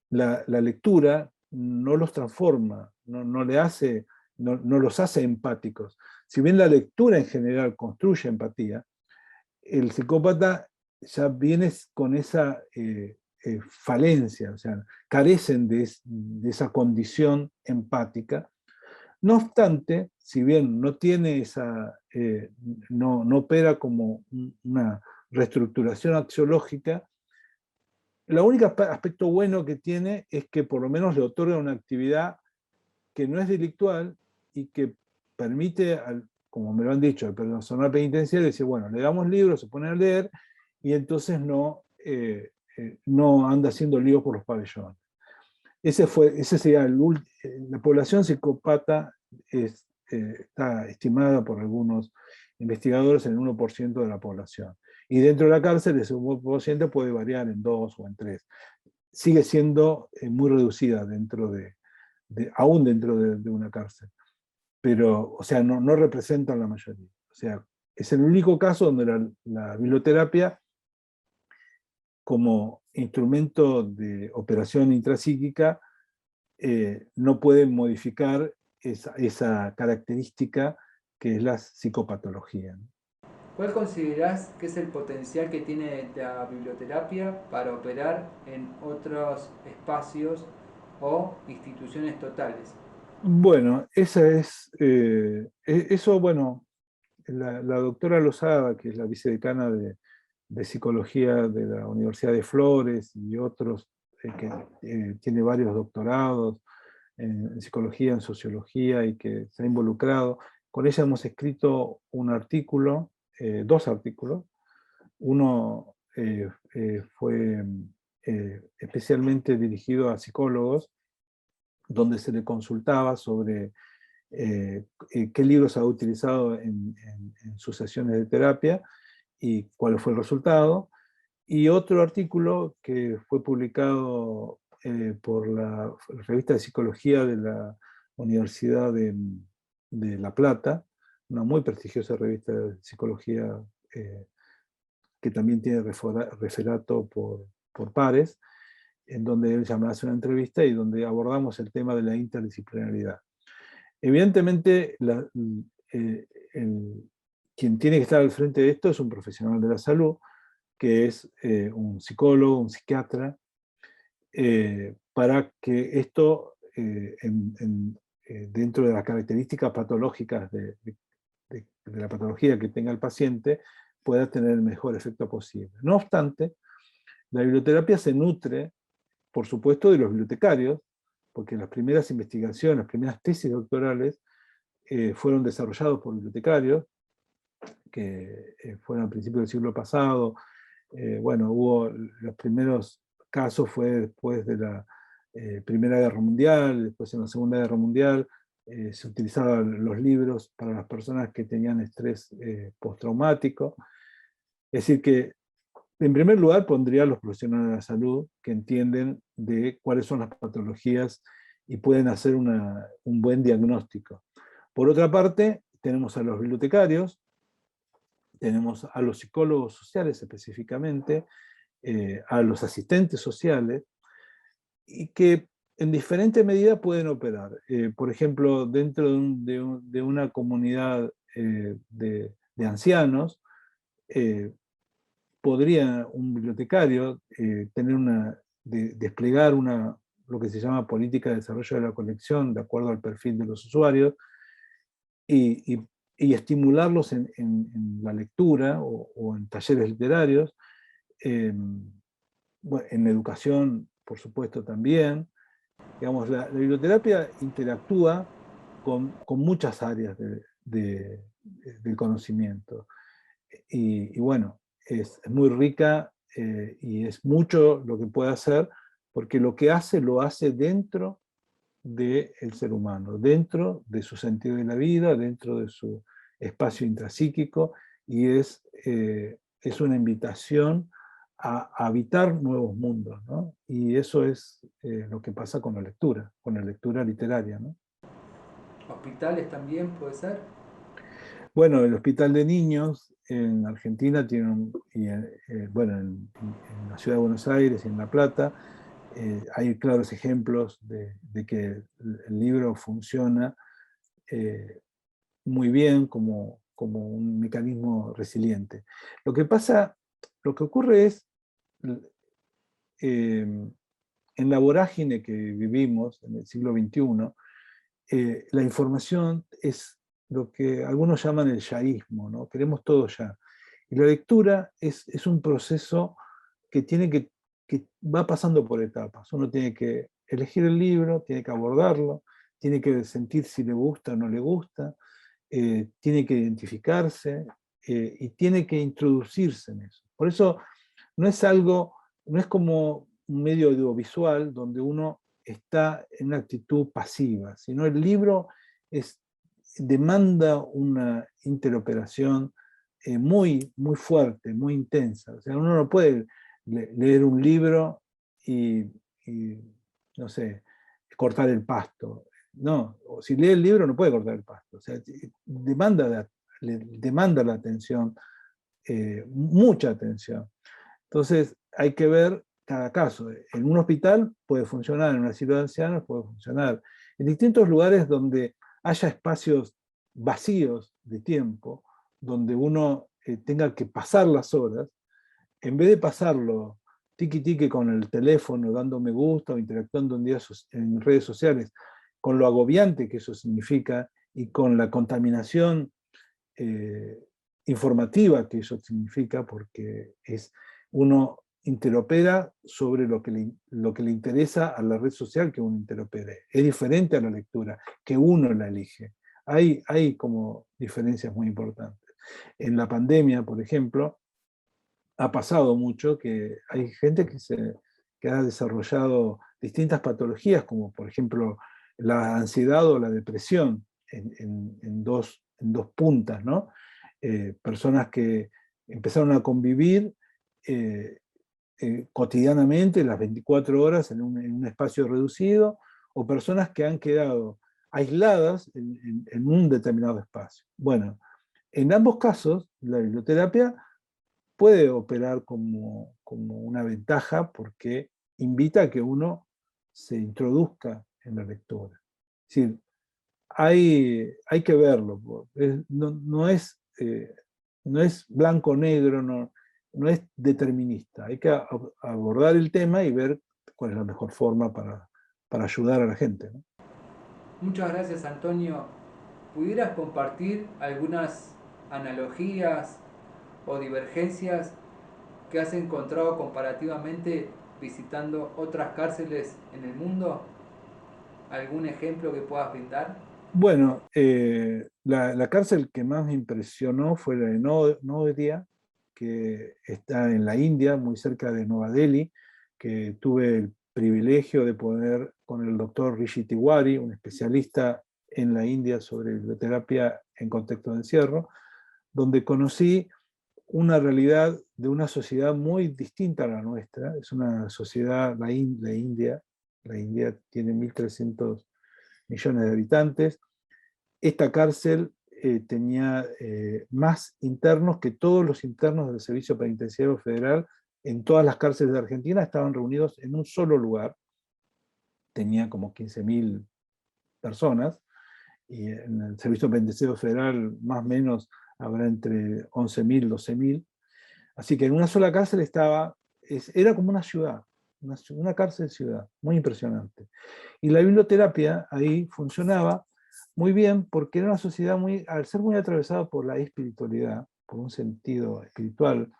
la lectura no los transforma, no los hace empáticos. Si bien la lectura en general construye empatía, el psicópata ya vienes con esa falencia, o sea, carecen de esa condición empática. No obstante, si bien no tiene esa, no opera como una reestructuración axiológica, el único aspecto bueno que tiene es que por lo menos le otorga una actividad que no es delictual y que permite, como me lo han dicho, al personal penitenciario, decir, bueno, le damos libros, se pone a leer y entonces no anda haciendo líos por los pabellones. Ese sería la población psicópata está estimada por algunos investigadores en el 1% de la población. Y dentro de la cárcel ese 1% puede variar en 2 o en 3. Sigue siendo muy reducida aún dentro de una cárcel. Pero, o sea, no representan la mayoría. O sea, es el único caso donde la biblioterapia como instrumento de operación intrapsíquica no puede modificar esa característica que es la psicopatología. ¿Cuál considerás que es el potencial que tiene la biblioterapia para operar en otros espacios o instituciones totales? Bueno, eso, bueno, la doctora Lozada, que es la vicedecana de Psicología de la Universidad de Flores y otros, que tiene varios doctorados en psicología, en sociología y que se ha involucrado. Con ella hemos escrito un artículo, 2 artículos. Uno fue especialmente dirigido a psicólogos, donde se le consultaba sobre qué libros ha utilizado en sus sesiones de terapia y cuál fue el resultado. Y otro artículo que fue publicado por la revista de psicología de la Universidad de La Plata, una muy prestigiosa revista de psicología que también tiene referato por pares, en donde él llama hace una entrevista y donde abordamos el tema de la interdisciplinaridad. Evidentemente, eh, quien tiene que estar al frente de esto es un profesional de la salud, que es un psicólogo, un psiquiatra, para que esto, dentro de las características patológicas de la patología que tenga el paciente, pueda tener el mejor efecto posible. No obstante, la biblioterapia se nutre, por supuesto, de los bibliotecarios, porque las primeras investigaciones, las primeras tesis doctorales fueron desarrollados por bibliotecarios, que fueron a principios del siglo pasado. Bueno, hubo los primeros casos fue después de la Primera Guerra Mundial, después en la Segunda Guerra Mundial, se utilizaban los libros para las personas que tenían estrés postraumático. Es decir, que en primer lugar pondría a los profesionales de la salud que entienden de cuáles son las patologías y pueden hacer un buen diagnóstico. Por otra parte, tenemos a los bibliotecarios, tenemos a los psicólogos sociales específicamente, a los asistentes sociales, y que en diferente medida pueden operar. Por ejemplo, dentro de una comunidad de ancianos, podría un bibliotecario desplegar lo que se llama política de desarrollo de la colección de acuerdo al perfil de los usuarios y, y estimularlos en la lectura o en talleres literarios, bueno, en la educación, por supuesto, también. Digamos, la biblioterapia interactúa con muchas áreas del conocimiento. Y bueno, es muy rica y es mucho lo que puede hacer, porque lo que hace lo hace dentro del ser humano, dentro de su sentido de la vida, dentro de su espacio intrapsíquico, y es una invitación a habitar nuevos mundos, ¿no? Y eso es lo que pasa con la lectura literaria, ¿no? ¿Hospitales también puede ser? Bueno, el Hospital de Niños en Argentina tiene bueno, en la Ciudad de Buenos Aires y en La Plata, hay claros ejemplos de que el libro funciona muy bien como un mecanismo resiliente. Lo que pasa lo que ocurre es, en la vorágine que vivimos en el siglo XXI, la información es lo que algunos llaman el yaísmo, ¿no? Queremos todo ya. Y la lectura es un proceso que que va pasando por etapas. Uno tiene que elegir el libro, tiene que abordarlo, tiene que sentir si le gusta o no le gusta, tiene que identificarse y tiene que introducirse en eso. Por eso no es algo, no es como un medio audiovisual donde uno está en una actitud pasiva, sino el libro demanda una interoperación muy fuerte, muy intensa. O sea, uno no puede leer un libro y, no sé, cortar el pasto. No, si lee el libro no puede cortar el pasto. O sea, demanda la atención, mucha atención. Entonces hay que ver cada caso. En un hospital puede funcionar, en un asilo de ancianos puede funcionar. En distintos lugares donde haya espacios vacíos de tiempo, donde uno tenga que pasar las horas, en vez de pasarlo tiqui con el teléfono, dando me gusta o interactuando en redes sociales, con lo agobiante que eso significa y con la contaminación eh, informativa que eso significa, porque uno interopera sobre lo que le interesa a la red social que uno interopere. Es diferente a la lectura, que uno la elige. Hay como diferencias muy importantes. En la pandemia, por ejemplo, ha pasado mucho que hay gente que ha desarrollado distintas patologías, como por ejemplo la ansiedad o la depresión, en dos puntas, ¿no? Personas que empezaron a convivir cotidianamente, las 24 horas, en un espacio reducido, o personas que han quedado aisladas en un determinado espacio. Bueno, en ambos casos, la biblioterapia puede operar como una ventaja porque invita a que uno se introduzca en la lectura. Es decir, hay que verlo. No es blanco-negro, no es determinista. Hay que abordar el tema y ver cuál es la mejor forma para ayudar a la gente, ¿no? Muchas gracias, Antonio. ¿Pudieras compartir algunas analogías o divergencias que has encontrado comparativamente visitando otras cárceles en el mundo? ¿Algún ejemplo que puedas brindar? Bueno, la cárcel que más me impresionó fue la de Nodia, que está en la India, muy cerca de Nueva Delhi, que tuve el privilegio de poder con el doctor Rishi Tiwari, un especialista en la India sobre biblioterapia en contexto de encierro, donde conocí una realidad de una sociedad muy distinta a la nuestra. Es una sociedad, la India tiene 1.300 millones de habitantes. Esta cárcel tenía más internos que todos los internos del Servicio Penitenciario Federal en todas las cárceles de Argentina, estaban reunidos en un solo lugar. Tenía como 15.000 personas, y en el Servicio Penitenciario Federal más o menos habrá entre 11.000 y 12.000. Así que en una sola cárcel era como una ciudad, una cárcel ciudad, muy impresionante. Y la biblioterapia ahí funcionaba muy bien porque era una sociedad al ser muy atravesada por la espiritualidad, por un sentido espiritual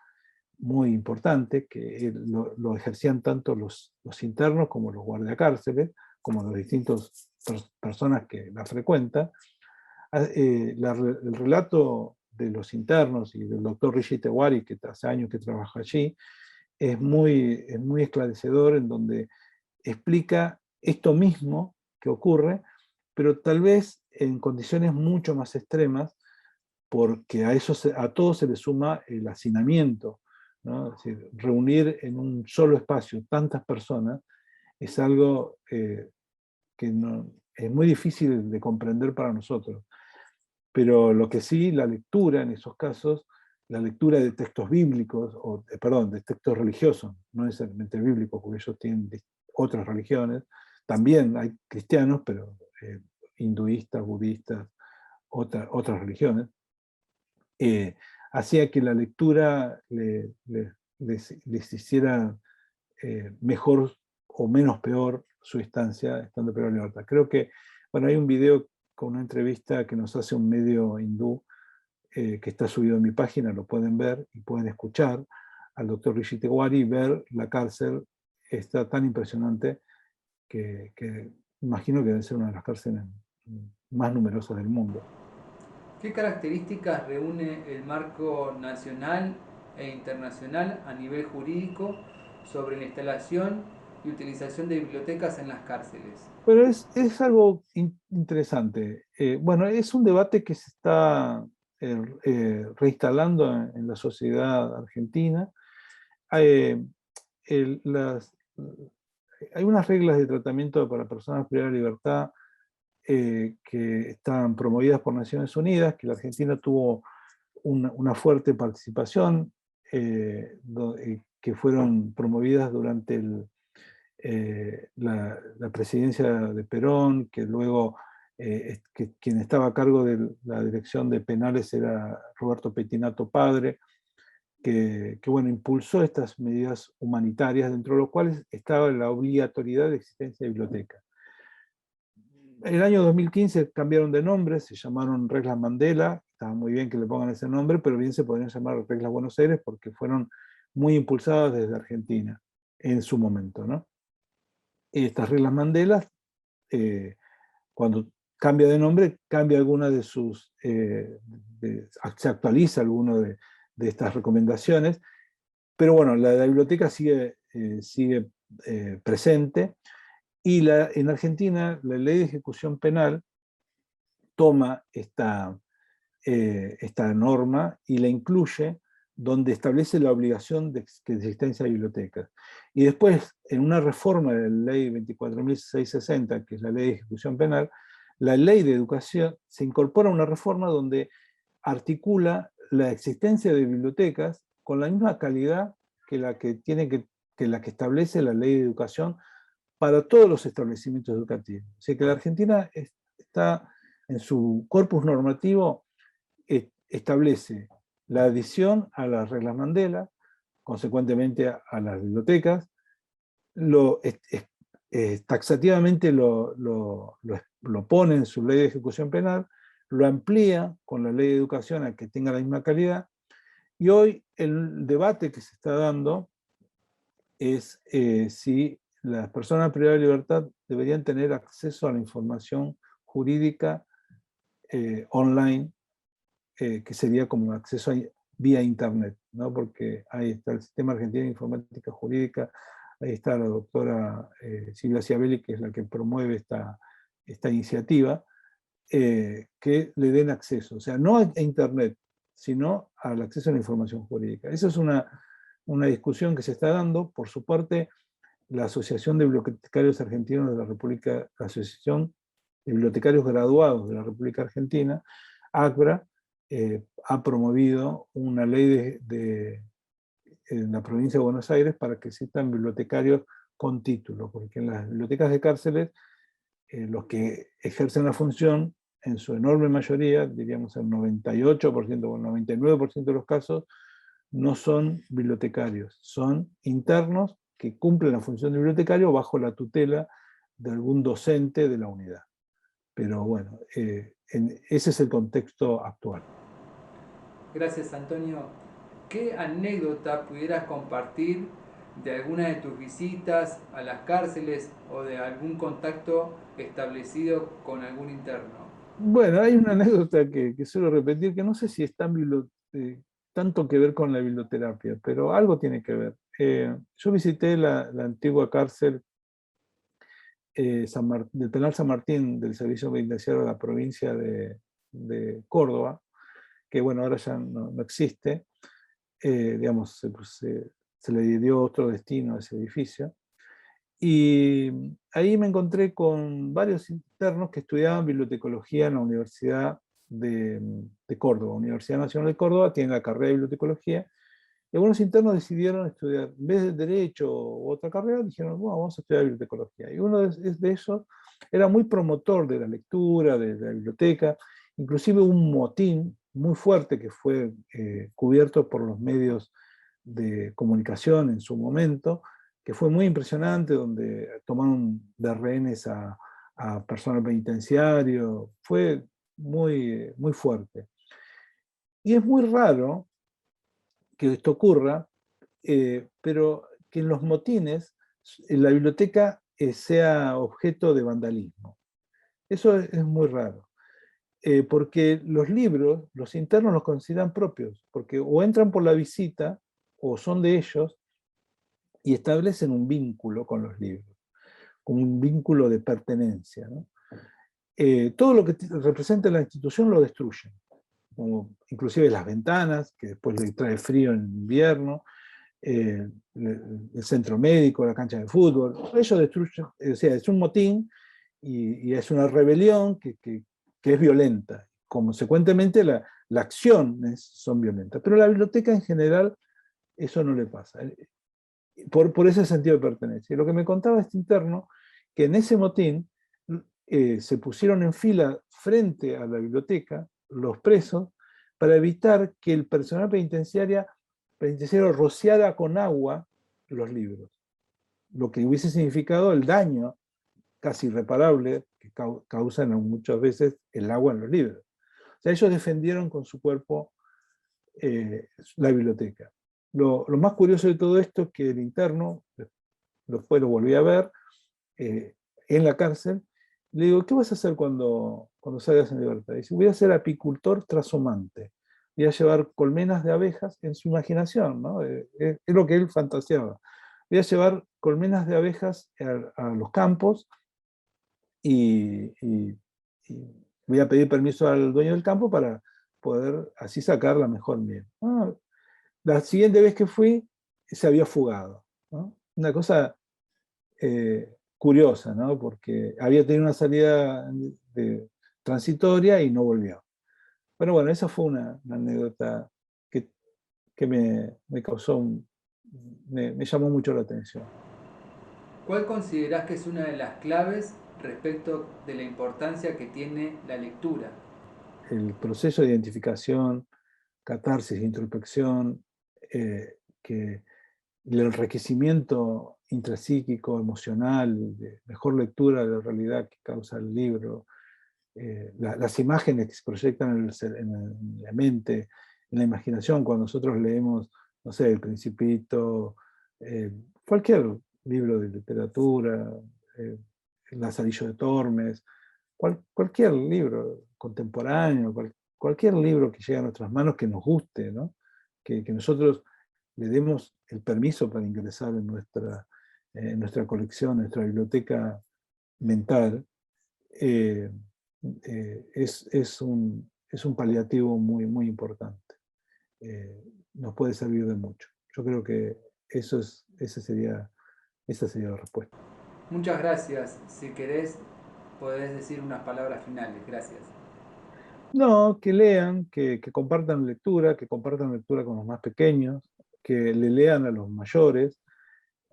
muy importante, que lo ejercían tanto los internos como los guardiacárceles, como las distintas personas que la frecuentan. El relato de los internos y del doctor Rishi Tewari, que hace años que trabaja allí, es muy esclarecedor, en donde explica esto mismo que ocurre, pero tal vez en condiciones mucho más extremas, porque a todo se le suma el hacinamiento, ¿no? Es decir, reunir en un solo espacio tantas personas es algo que es muy difícil de comprender para nosotros. Pero lo que sí, la lectura en esos casos, la lectura de textos bíblicos, perdón, de textos religiosos, no necesariamente bíblicos, porque ellos tienen otras religiones, también hay cristianos, pero hinduistas, budistas, otras religiones, hacía que la lectura les hiciera mejor o menos peor su estancia estando privado de libertad. Creo que, bueno, hay un video con una entrevista que nos hace un medio hindú que está subido en mi página, lo pueden ver y pueden escuchar al doctor Rishi Tewari y ver la cárcel. Está tan impresionante que imagino que debe ser una de las cárceles más numerosas del mundo. ¿Qué características reúne el marco nacional e internacional a nivel jurídico sobre la instalación y utilización de bibliotecas en las cárceles? Pero es algo interesante. Bueno, es un debate que se está reinstalando en la sociedad argentina. Eh, el- las, Hay unas reglas de tratamiento para personas privadas de libertad que están promovidas por Naciones Unidas, que la Argentina tuvo una fuerte participación, que fueron promovidas durante la presidencia de Perón, que luego quien estaba a cargo de la dirección de penales era Roberto Pettinato Padre, bueno, impulsó estas medidas humanitarias, dentro de los cuales estaba la obligatoriedad de existencia de bibliotecas. En el año 2015 cambiaron de nombre, se llamaron Reglas Mandela, estaba muy bien que le pongan ese nombre, pero bien se podrían llamar Reglas Buenos Aires porque fueron muy impulsadas desde Argentina en su momento, ¿no? Estas Reglas Mandela, cuando cambia de nombre, cambia alguna de sus, se actualiza alguna de estas recomendaciones, pero bueno, la biblioteca sigue presente. Y en Argentina, la ley de ejecución penal toma esta norma y la incluye donde establece la obligación de existencia de bibliotecas. Y después, en una reforma de la ley 24.660, que es la ley de ejecución penal, la ley de educación se incorpora una reforma donde articula la existencia de bibliotecas con la misma calidad que la que establece la ley de educación para todos los establecimientos educativos. O sea que la Argentina está en su corpus normativo, establece la adición a las reglas Mandela, consecuentemente a las bibliotecas, taxativamente lo pone en su ley de ejecución penal, lo amplía con la ley de educación a que tenga la misma calidad, y hoy el debate que se está dando es si las personas privadas de libertad deberían tener acceso a la información jurídica online, que sería como acceso vía internet, ¿no? Porque ahí está el Sistema Argentino de Informática Jurídica, ahí está la doctora Silvia Ciabelli, que es la que promueve esta iniciativa, que le den acceso, o sea, no a internet, sino al acceso a la información jurídica. Esa es una discusión que se está dando. Por su parte, la Asociación de Bibliotecarios Argentinos de la República, la Asociación de Bibliotecarios Graduados de la República Argentina, ACBRA, ha promovido una ley en la provincia de Buenos Aires para que existan bibliotecarios con título, porque en las bibliotecas de cárceles, los que ejercen la función, en su enorme mayoría, diríamos el 98% o el 99% de los casos, no son bibliotecarios, son internos que cumplen la función de bibliotecario bajo la tutela de algún docente de la unidad. Pero bueno, ese es el contexto actual. Gracias, Antonio. ¿Qué anécdota pudieras compartir de alguna de tus visitas a las cárceles o de algún contacto establecido con algún interno? Bueno, hay una anécdota que suelo repetir, que no sé si es tanto que ver con la biblioterapia, pero algo tiene que ver. Yo visité la antigua cárcel del Penal San Martín del Servicio Penitenciario de la provincia de Córdoba, que bueno, ahora ya no existe. Digamos, se le dio otro destino a ese edificio. Y ahí me encontré con varios internos que estudiaban bibliotecología en la Universidad de Córdoba. Universidad Nacional de Córdoba tiene la carrera de bibliotecología. Y algunos internos decidieron estudiar, en vez de Derecho u otra carrera, dijeron, bueno, vamos a estudiar bibliotecología. Y uno de esos era muy promotor de la lectura, de la biblioteca. Inclusive un motín muy fuerte que fue cubierto por los medios de comunicación en su momento, que fue muy impresionante, donde tomaron de rehenes a personal penitenciario, fue muy, muy fuerte. Y es muy raro que esto ocurra, pero que en los motines la biblioteca sea objeto de vandalismo. Eso es muy raro, porque los libros, los internos los consideran propios, porque o entran por la visita o son de ellos y establecen un vínculo con los libros, como un vínculo de pertenencia, ¿no? Todo lo que representa la institución lo destruyen, como inclusive las ventanas, que después le trae frío en invierno, el centro médico, la cancha de fútbol, ellos destruyen, o sea, es un motín y es una rebelión que es violenta. Consecuentemente, la acción son violentas. Pero a la biblioteca en general eso no le pasa, por ese sentido de pertenencia. Y lo que me contaba este interno, que en ese motín se pusieron en fila frente a la biblioteca los presos para evitar que el personal penitenciario rociara con agua los libros, lo que hubiese significado el daño casi irreparable que causan muchas veces el agua en los libros. O sea, ellos defendieron con su cuerpo la biblioteca. Lo más curioso de todo esto es que el interno, después lo volví a ver, en la cárcel, le digo, ¿qué vas a hacer cuando salgas en libertad? Dice, voy a ser apicultor trashumante, voy a llevar colmenas de abejas en su imaginación, ¿no? Es lo que él fantaseaba. Voy a llevar colmenas de abejas a los campos y voy a pedir permiso al dueño del campo para poder así sacar la mejor miel. La siguiente vez que fui, se había fugado, ¿no? Una cosa curiosa, ¿no? Porque había tenido una salida transitoria y no volvió. Pero bueno, esa fue una anécdota que me causó, me llamó mucho la atención. ¿Cuál considerás que es una de las claves respecto de la importancia que tiene la lectura? El proceso de identificación, catarsis, introspección, que el enriquecimiento intrapsíquico, emocional, de mejor lectura de la realidad que causa el libro, las imágenes que se proyectan en la mente, en la imaginación, cuando nosotros leemos, no sé, El Principito, cualquier libro de literatura, Lazarillo de Tormes, cualquier libro contemporáneo, cualquier libro que llegue a nuestras manos que nos guste, ¿no? Que nosotros le demos el permiso para ingresar en nuestra colección, en nuestra biblioteca mental, es un paliativo muy, muy importante. Nos puede servir de mucho. Yo creo que esa sería la respuesta. Muchas gracias. Si querés, podés decir unas palabras finales. Gracias. No, que lean, que compartan lectura con los más pequeños, que le lean a los mayores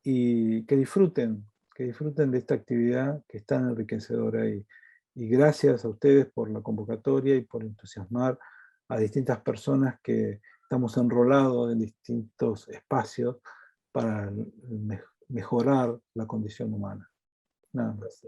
y que disfruten de esta actividad que es tan enriquecedora. Y gracias a ustedes por la convocatoria y por entusiasmar a distintas personas que estamos enrolados en distintos espacios para mejorar la condición humana. Nada más.